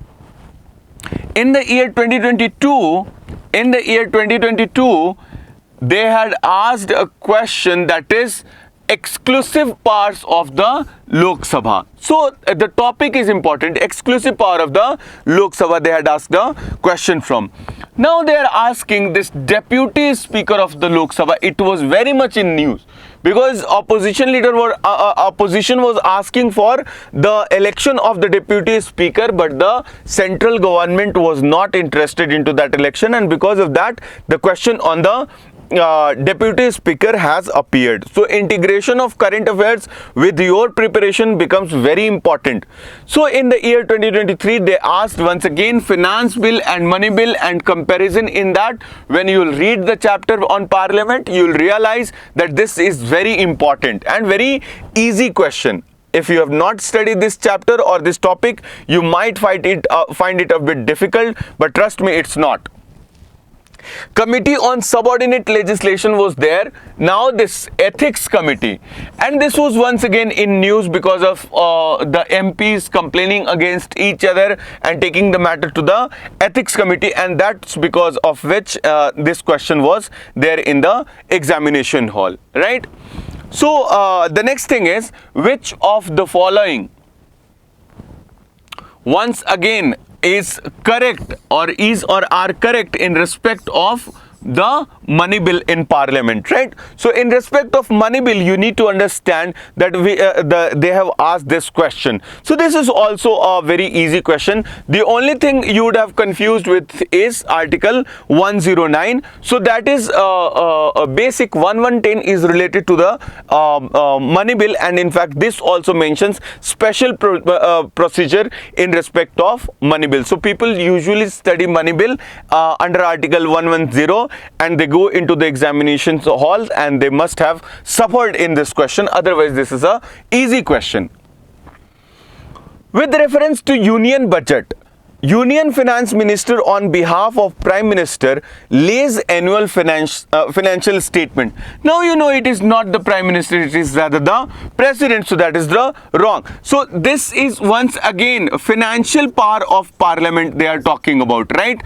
In the year 2022, they had asked a question, that is exclusive powers of the Lok Sabha. So the topic is important. Exclusive power of the Lok Sabha, they had asked a question from. Now they are asking this deputy speaker of the Lok Sabha. It was very much in news because opposition was asking for the election of the deputy speaker, but the central government was not interested into that election, and because of that, the question on the deputy speaker has appeared. So integration of current affairs with your preparation becomes very important. So in the year 2023, they asked once again finance bill and money bill and comparison. In that, when you will read the chapter on parliament, you will realize that this is very important and very easy question. If you have not studied this chapter or this topic, you might find it a bit difficult, but trust me, it's not. Committee on subordinate legislation was there. Now this ethics committee, and this was once again in news because of the MPs complaining against each other and taking the matter to the ethics committee, and that's because of which this question was there in the examination hall, right? So the next thing is, which of the following once again is correct or are correct in respect of the money bill in parliament, right? So in respect of money bill, you need to understand that they have asked this question. So this is also a very easy question. The only thing you would have confused with is article 109. So that is a basic 1110 is related to the money bill, and in fact this also mentions special procedure in respect of money bill. So people usually study money bill under article 110, and they go into the examinations hall and they must have suffered in this question. Otherwise this is a easy question. With reference to union budget, Union Finance Minister on behalf of Prime Minister lays annual financial statement. Now you know it is not the Prime Minister, it is rather the President, so that is the wrong. So this is once again financial power of Parliament they are talking about, right?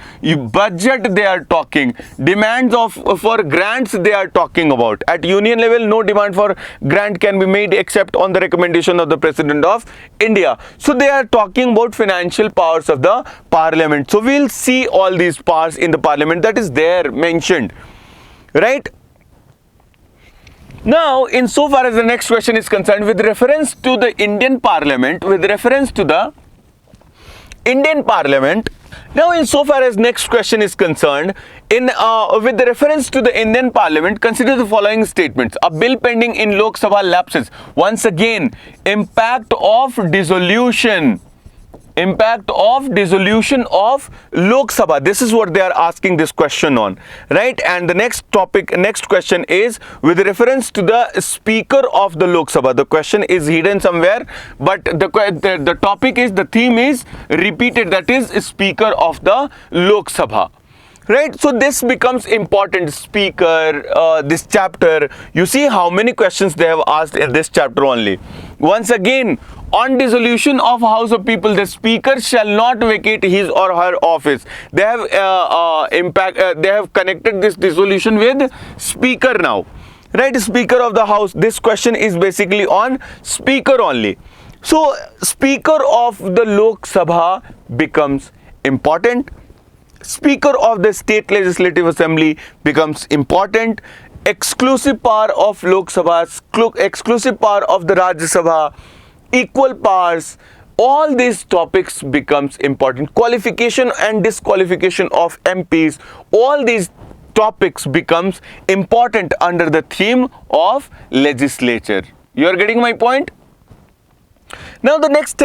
Budget they are talking, demands of for grants they are talking about. At union level, no demand for grant can be made except on the recommendation of the President of India. So they are talking about financial powers of the Parliament. So we'll see all these powers in the Parliament that is there mentioned, right? Now, insofar as the next question is concerned, with reference to the Indian Parliament, now insofar as next question is concerned, with reference to the Indian Parliament, consider the following statements. A bill pending in Lok Sabha lapses. Once again, impact of dissolution of Lok Sabha. This is what they are asking this question on, right? And the next question is with reference to the Speaker of the Lok Sabha. The question is hidden somewhere, but the topic is, the theme is repeated, that is Speaker of the Lok Sabha. Right, so this becomes important. Speaker, this chapter, you see how many questions they have asked in this chapter only. Once again, on dissolution of House of People, the Speaker shall not vacate his or her office. They have they have connected this dissolution with Speaker now, right? Speaker of the House. This question is basically on Speaker only. So Speaker of the Lok Sabha becomes important. Speaker of the State Legislative Assembly becomes important. Exclusive power of Lok Sabha, exclusive power of the Rajya Sabha, equal powers, all these topics becomes important. Qualification and disqualification of MPs, all these topics becomes important under the theme of legislature. You are getting my point? Now the next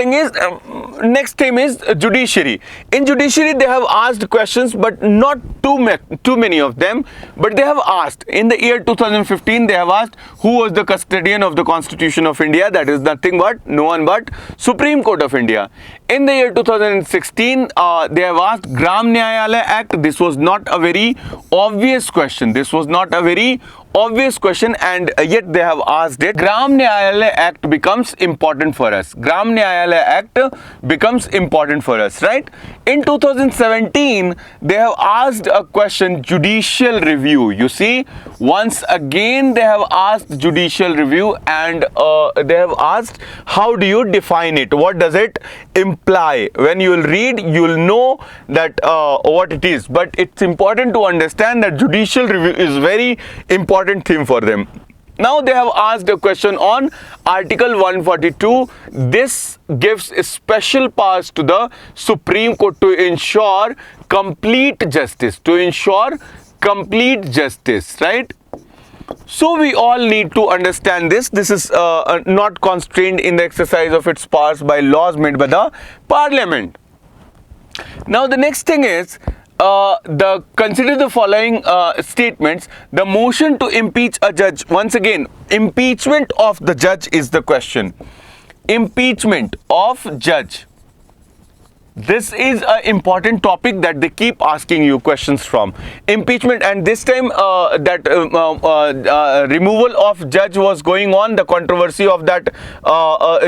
theme is judiciary. In judiciary they have asked questions, but not too many of them, but they have asked in the year 2015 they have asked who was the custodian of the Constitution of India. That is no one but Supreme Court of India. In the year 2016 they have asked Gram Nyayalaya Act. This was not a very obvious question. And yet they have asked it. Gram Nyayalaya Act becomes important for us. Gram Nyayalaya Act becomes important for us, right? In 2017, they have asked a question, judicial review. You see, once again they have asked judicial review, and they have asked how do you define it? What does it imply? When you will read, you will know that what it is. But it's important to understand that judicial review is very important theme for them. Now they have asked a question on Article 142. This gives special powers to the Supreme Court to ensure complete justice. Right? So we all need to understand this. This is not constrained in the exercise of its powers by laws made by the Parliament. Now the next thing is, consider the following statements. The motion to impeach a judge. Once again, impeachment of the judge is the question. Impeachment of judge. This is an important topic that they keep asking you questions from. Impeachment, and this time removal of judge was going on. The controversy of that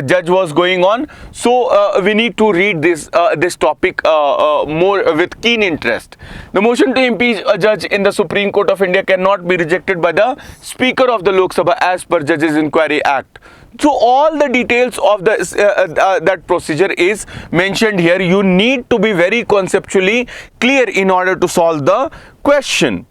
judge was going on. So we need to read this topic more with keen interest. The motion to impeach a judge in the Supreme Court of India cannot be rejected by the Speaker of the Lok Sabha as per Judges Inquiry Act. So all the details of that procedure is mentioned here. You need to be very conceptually clear in order to solve the question.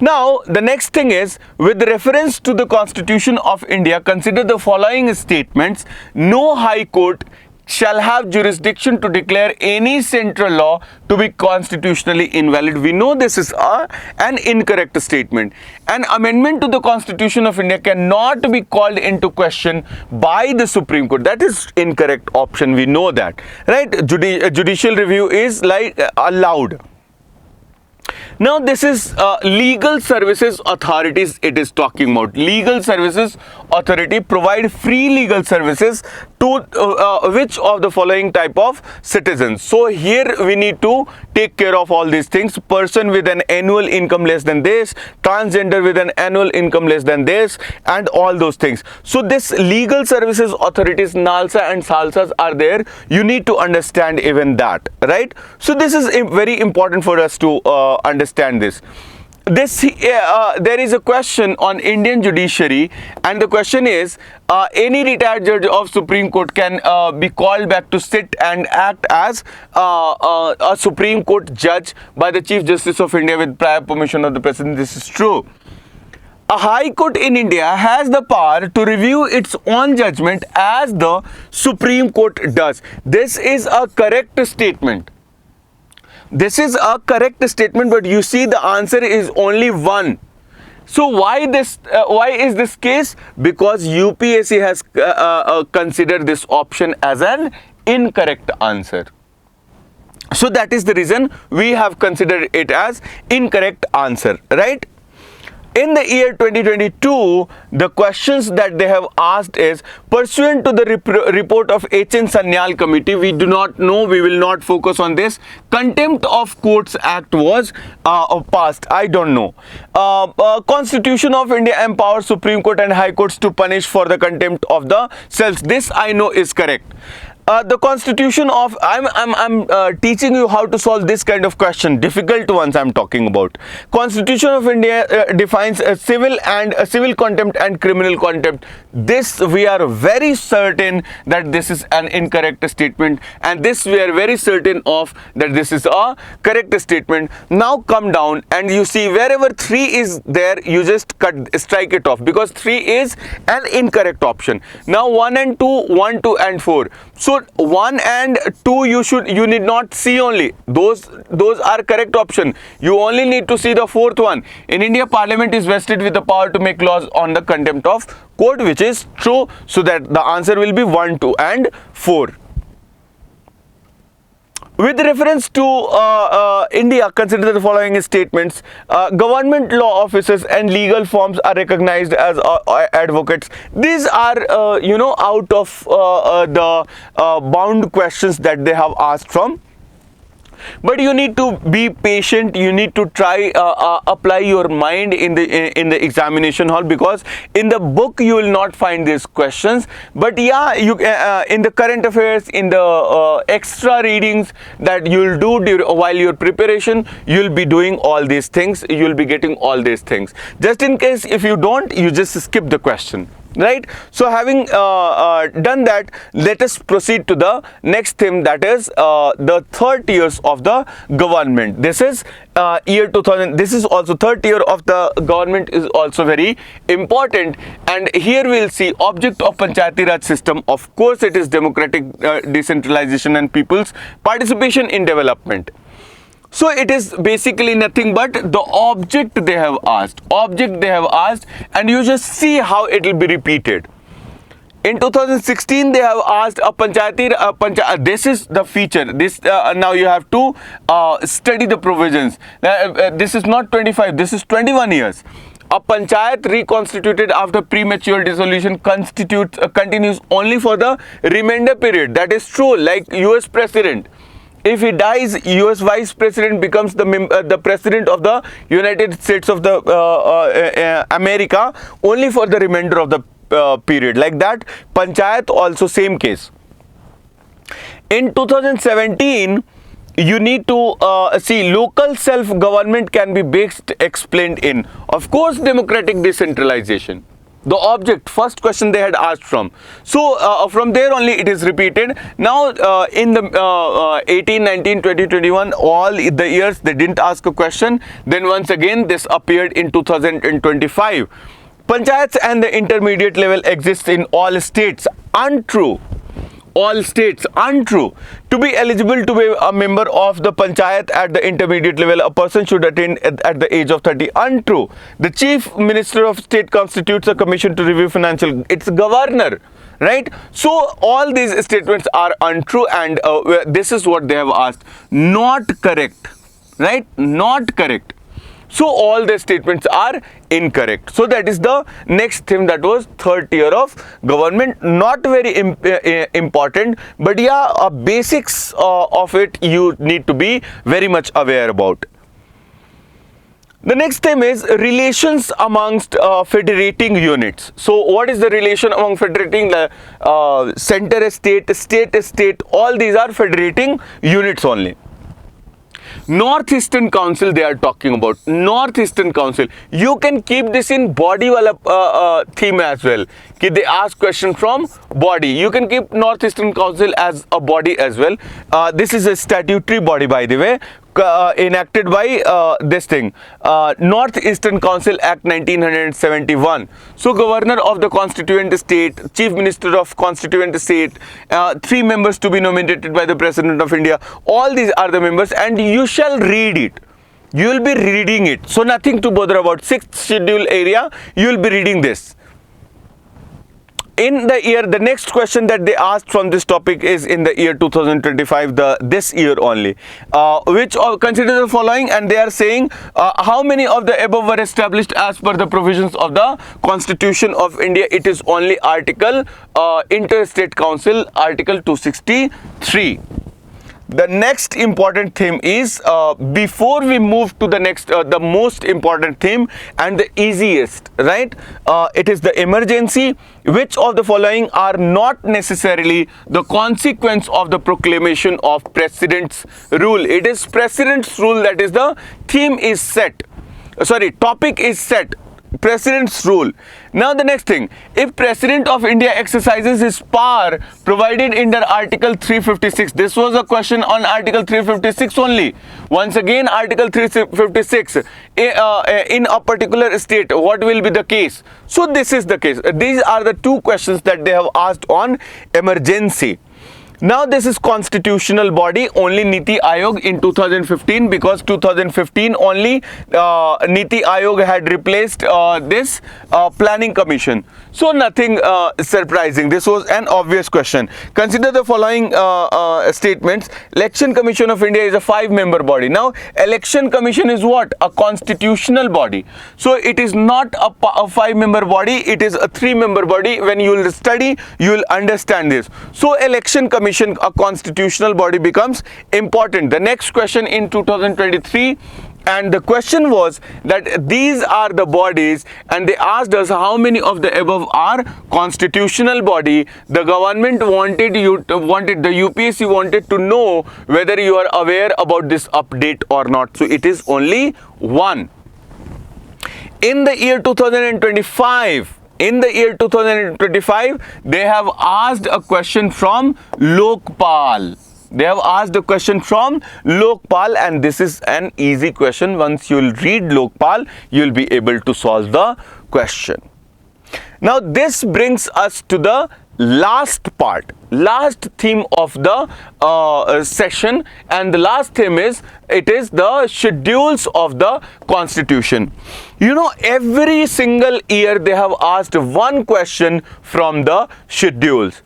Now, the next thing is, with reference to the Constitution of India, consider the following statements. No High Court shall have jurisdiction to declare any central law to be constitutionally invalid. We know this is an incorrect statement. An amendment to the Constitution of India cannot be called into question by the Supreme Court. That is incorrect option. We know that, right? Judicial review is like allowed. Now, this is legal services authorities it is talking about. Legal services authority provide free legal services to which of the following type of citizens. So here we need to take care of all these things. Person with an annual income less than this, transgender with an annual income less than this, and all those things. So this legal services authorities, NALSA and SALSAs are there. You need to understand even that, right? So this is very important for us to understand this. There is a question on Indian judiciary, and the question is, any retired judge of Supreme Court can be called back to sit and act as a Supreme Court judge by the Chief Justice of India with prior permission of the President. This is true. A High Court in India has the power to review its own judgment as the Supreme Court does. This is a correct statement. This is a correct statement, but you see the answer is only one. So why this? Why is this case? Because UPSC has considered this option as an incorrect answer. So that is the reason we have considered it as incorrect answer, right? In the year 2022, the questions that they have asked is, pursuant to the report of H.N. Sanyal Committee, we do not know, we will not focus on this. Contempt of Courts Act was passed. I don't know. Constitution of India empowers Supreme Court and High Courts to punish for the contempt of the selves. This I know is correct. The Constitution of, I'm teaching you how to solve this kind of question, difficult ones I'm talking about. Constitution of India defines a civil contempt and criminal contempt. This we are very certain that this is an incorrect statement, and this we are very certain of that this is a correct statement. Now come down and you see wherever 3 is there, you just strike it off, because 3 is an incorrect option. Now 1 and 2, 1, 2 and 4. So 1 and 2 you need not see only. Those are correct option. You only need to see the 4th one. In India, Parliament is vested with the power to make laws on the contempt of court, which is true. So that the answer will be 1, 2 and 4. With reference to India, consider the following statements. Government law officers and legal firms are recognized as advocates. These are, out of the bound questions that they have asked from. But you need to be patient. You need to try apply your mind in the examination hall, because in the book you will not find these questions. But yeah, you in the current affairs, in the extra readings that you'll do while your preparation, you'll be doing all these things. You'll be getting all these things. Just in case if you don't, you just skip the question. Right? So having done that, let us proceed to the next theme, that is the third tiers of the government. This is year 2000. This is also third tier of the government is also very important, and here we'll see object of Panchayati Raj system. Of course, it is democratic decentralization and people's participation in development. So it is basically nothing but the object they have asked. And you just see how it will be repeated. In 2016, they have asked a Panchayati. This is the feature. This now you have to study the provisions. This is not 25. This is 21 years. A panchayat reconstituted after premature dissolution continues only for the remainder period. That is true. Like U.S. President. If he dies, U.S. Vice President becomes the President of the United States of the America only for the remainder of the period. Like that, Panchayat also same case. In 2017, you need to see local self-government can be best explained in, of course, democratic decentralization. The object, first question they had asked from. So from there only it is repeated. Now in the 18, 19, 20, 21, all the years they didn't ask a question. Then once again this appeared in 2025. Panchayats and the intermediate level exists in all states. Untrue. All states. Untrue. To be eligible to be a member of the panchayat at the intermediate level, a person should attain at the age of 30. Untrue. The chief minister of state constitutes a commission to review financial. It's governor, right? So all these statements are untrue, and this is what they have asked. Not correct, right? Not correct. So all the statements are incorrect. So that is the next theme, that was third tier of government. Not very important, but yeah, basics of it you need to be very much aware about. The next theme is relations amongst federating units. So what is the relation among federating? Center state, state, all these are federating units only. Northeastern Council they are talking about. Northeastern Council. You can keep this in body wala theme as well. They ask question from body. You can keep Northeastern Council as a body as well. This is a statutory body, by the way, enacted by this thing, Northeastern Council Act 1971. So governor of the constituent state, chief minister of constituent state, 3 members to be nominated by the president of India. All these are the members, and you shall read it. You will be reading it. So nothing to bother about. 6th schedule area, you will be reading this. In the year, the next question that they asked from this topic is in the year 2025, this year only, which consider the following, and they are saying how many of the above were established as per the provisions of the Constitution of India. It is only article Interstate Council, article 263. The next important theme is, before we move to the next, the most important theme and the easiest, right? It is the emergency. Which of the following are not necessarily the consequence of the proclamation of President's rule? It is President's rule, that is the theme is set. Topic is set. President's rule. Now the next thing, if President of India exercises his power provided under Article 356, this was a question on Article 356 only. Once again, Article 356, in a particular state, what will be the case? So this is the case. These are the 2 questions that they have asked on emergency. Now this is constitutional body, only Niti Aayog in 2015, because 2015 only Niti Aayog had replaced this planning commission. So nothing surprising. This was an obvious question. Consider the following statements. Election Commission of India is a 5-member body. Now Election Commission is what? A constitutional body. So it is not a 5-member body, it is a 3-member body. When you will study, you will understand this. So Election Commission, a constitutional body, becomes important. The next question in 2023, and the question was that these are the bodies, and they asked us how many of the above are constitutional body. The government wanted the UPSC wanted to know whether you are aware about this update or not. So it is only 1. In the year 2025, they have asked a question from Lokpal. They have asked a question from Lokpal, and this is an easy question. Once you will read Lokpal, you will be able to solve the question. Now this brings us to the last part, last theme of the session, and the last theme is, it is the schedules of the Constitution. You know, every single year they have asked one question from the schedules,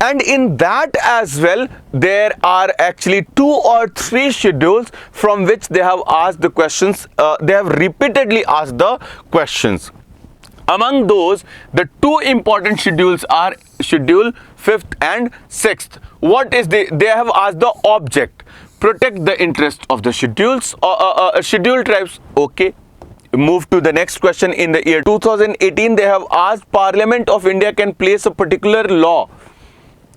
and in that as well there are actually 2 or 3 schedules from which they have asked the questions. They have repeatedly asked the questions. Among those, the 2 important schedules are Schedule 5th and 6th. What is they have asked the object, protect the interest of the schedules, scheduled tribes. Okay. Move to the next question. In the year 2018, they have asked Parliament of India can place a particular law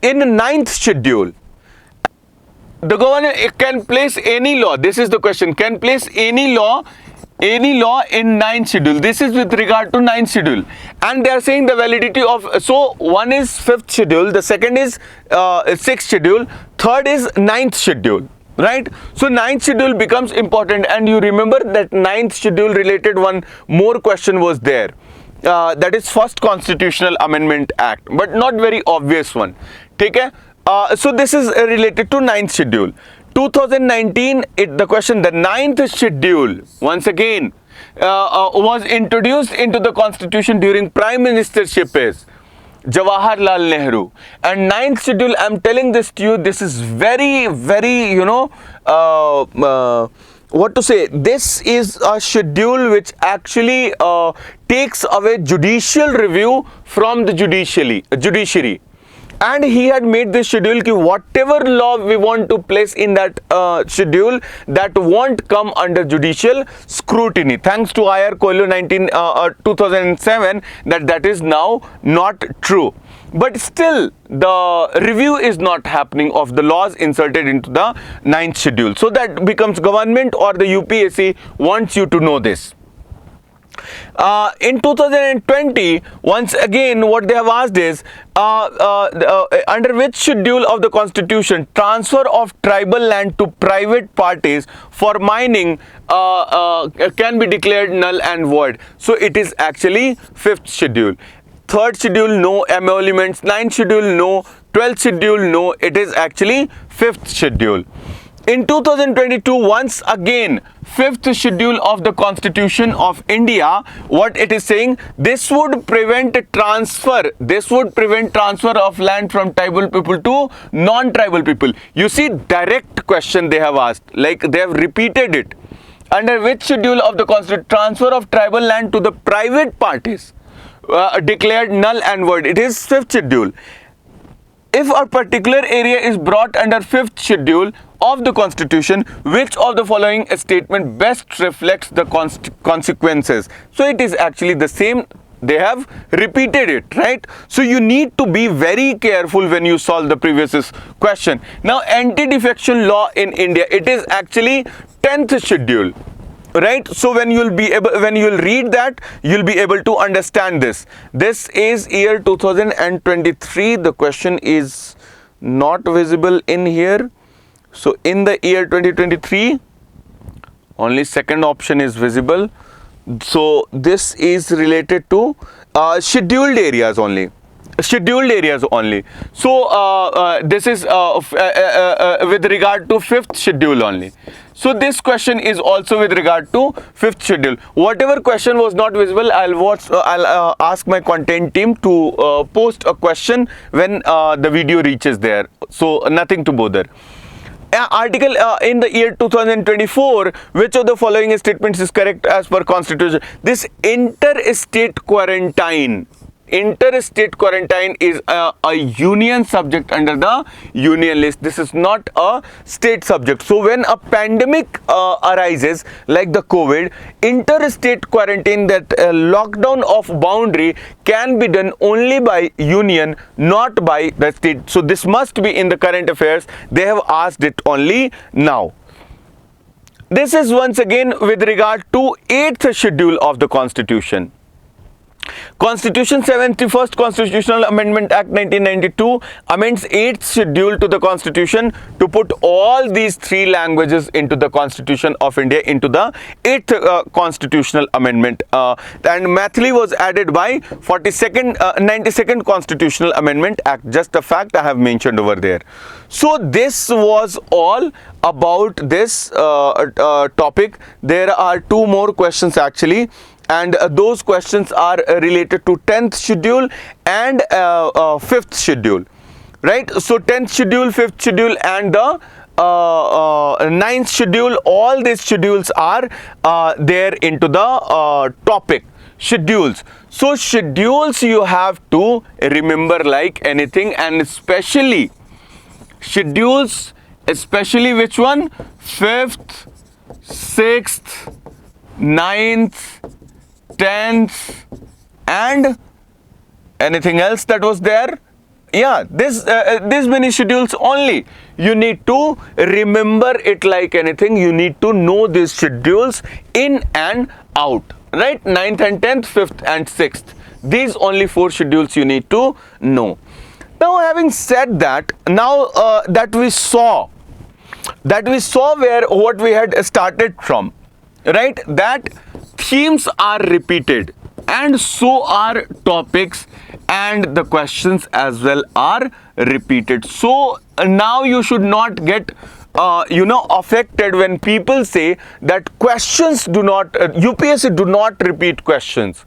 in 9th schedule. The governor can place any law. This is the question. Can place any law Any law in 9th schedule. This is with regard to 9th schedule, and they are saying the validity of, so one is 5th schedule, the second is 6th schedule, third is 9th schedule, right? So 9th schedule becomes important, and you remember that 9th schedule related one more question was there, that is first Constitutional Amendment Act, but not very obvious one. Okay? So this is related to 9th schedule. 2019, the question, the 9th schedule, once again, was introduced into the constitution during prime ministership is Jawaharlal Nehru. And 9th schedule, I'm telling this to you, this is very, very, you know, what to say, this is a schedule which actually takes away judicial review from the judiciary. And he had made this schedule ki whatever law we want to place in that schedule, that won't come under judicial scrutiny. Thanks to I.R. Coelho 2007, that is now not true. But still, the review is not happening of the laws inserted into the 9th schedule. So that becomes government or the UPSC wants you to know this. In 2020, once again, what they have asked is, under which schedule of the constitution transfer of tribal land to private parties for mining can be declared null and void. So it is actually 5th schedule. 3rd schedule, no. Emoluments. 9th schedule, no. 12th schedule, no. It is actually 5th schedule. In 2022, once again, 5th schedule of the Constitution of India, what it is saying, this would prevent transfer of land from tribal people to non-tribal people. You see, direct question they have asked, like they have repeated it. Under which schedule of the Constitution transfer of tribal land to the private parties declared null and void? It is 5th schedule. If a particular area is brought under 5th schedule of the constitution, which of the following statement best reflects the consequences? So it is actually the same, they have repeated it, right? So you need to be very careful when you solve the previous question. Now, anti-defection law in India, it is actually 10th schedule. Right, so when you'll read that, you'll be able to understand this. This is year 2023. The question is not visible in here. So in the year 2023, only second option is visible. So this is related to scheduled areas only. Scheduled areas only. So this is with regard to 5th schedule only. So this question is also with regard to 5th schedule. Whatever question was not visible, I'll ask my content team to post a question when the video reaches there. So nothing to bother. Article in the year 2024, which of the following statements is correct as per constitution? This interstate quarantine is a union subject under the union list. This is not a state subject. So when a pandemic arises like the COVID, interstate quarantine, that lockdown of boundary can be done only by union, not by the state. So this must be in the current affairs. They have asked it only now. This is once again with regard to 8th schedule of the constitution. Constitution 71st Constitutional Amendment Act 1992 amends 8th schedule to the constitution to put all these 3 languages into the Constitution of India into the 8th Constitutional Amendment, and Mathili was added by 92nd Constitutional Amendment Act. Just a fact I have mentioned over there. So this was all about this topic. There are 2 more questions actually, and those questions are related to 10th schedule and 5th schedule, right? So 10th schedule, 5th schedule and the 9th schedule, all these schedules are there into the topic schedules. So schedules you have to remember like anything, and especially schedules, especially which one? 5th, 6th, 9th, 10th and anything else that was there? Yeah, this many schedules only. You need to remember it like anything. You need to know these schedules in and out, right? 9th and 10th, 5th and 6th. These only 4 schedules you need to know. Now, having said that, now that we saw where what we had started from, right? That themes are repeated and so are topics, and the questions as well are repeated. So now you should not get affected when people say that questions do not UPSC do not repeat questions.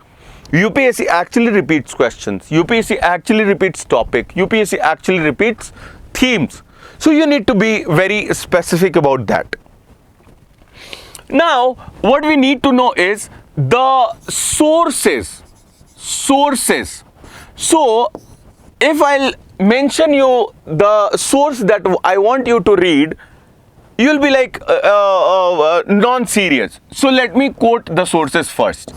UPSC actually repeats questions. UPSC actually repeats topic. UPSC actually repeats themes. So you need to be very specific about that. Now, what we need to know is the sources. So, if I'll mention you the source that I want you to read, you'll be like non-serious. So, let me quote the sources first.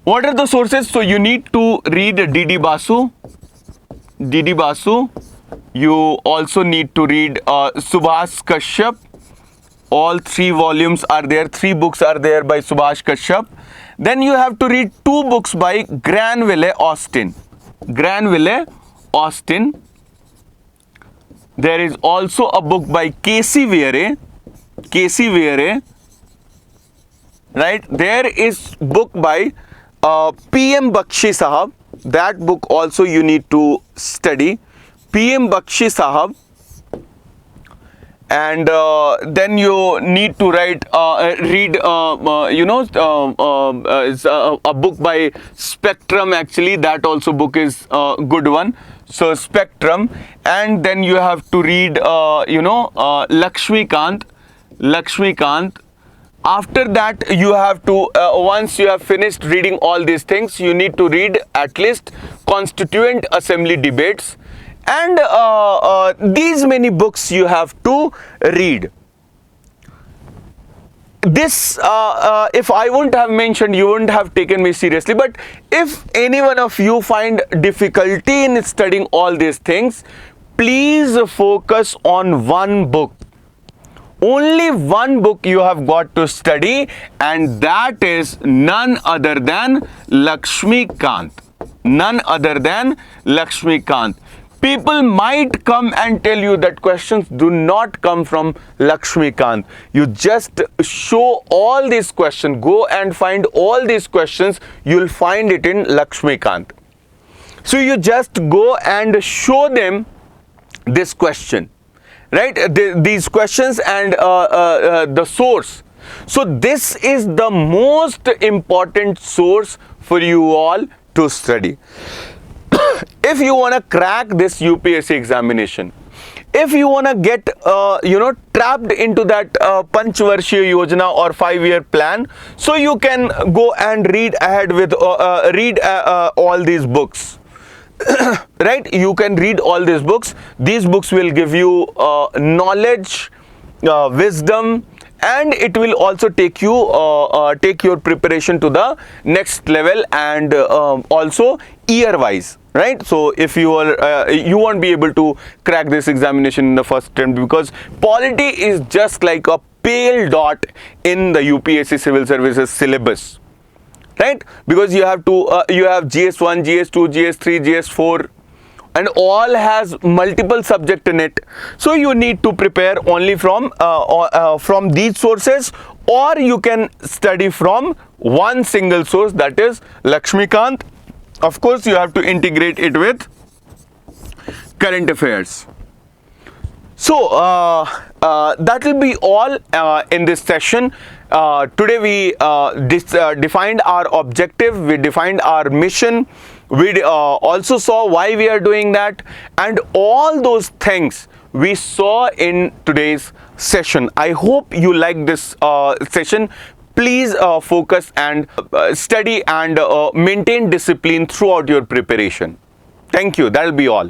What are the sources? So, you need to read D.D. Basu. You also need to read Subhash Kashyap. All 3 volumes are there, 3 books are there by Subhash Kashyap. Then you have to read 2 books by Granville Austin. There is also a book by Casey Weary. Right? There is book by PM Bakshi Sahab. That book also you need to study. PM Bakshi Sahab. And then you need to read a book by Spectrum. Actually, that also book is a good one. So Spectrum, and then you have to read Lakshmikant. After that, you have to once you have finished reading all these things, you need to read at least Constituent Assembly debates. And these many books you have to read. This, if I wouldn't have mentioned, you wouldn't have taken me seriously. But if any one of you find difficulty in studying all these things, please focus on one book. Only one book you have got to study, and that is none other than Lakshmikant. People might come and tell you that questions do not come from Lakshmikant. You just show all these questions. Go and find all these questions. You'll find it in Lakshmikant. So you just go and show them this question, right? These questions and the source. So this is the most important source for you all to study. If you want to crack this UPSC examination, if you want to get trapped into that Panchvarshiya Yojana or 5-year plan, so you can go and read ahead with all these books. Right? You can read all these books. These books will give you knowledge, wisdom, and it will also take your preparation to the next level, and also year wise, right? So if you won't be able to crack this examination in the first attempt, because polity is just like a pale dot in the UPSC civil services syllabus, right? Because you have GS1, GS2, GS3, GS4, and all has multiple subject in it. So you need to prepare only from these sources, or you can study from one single source, that is Lakshmikant. Of course, you have to integrate it with current affairs. So that will be all in this session. Today we defined our objective, we defined our mission, we also saw why we are doing that, and all those things we saw in today's session. I hope you like this session. Please focus and study and maintain discipline throughout your preparation. Thank you. That will be all.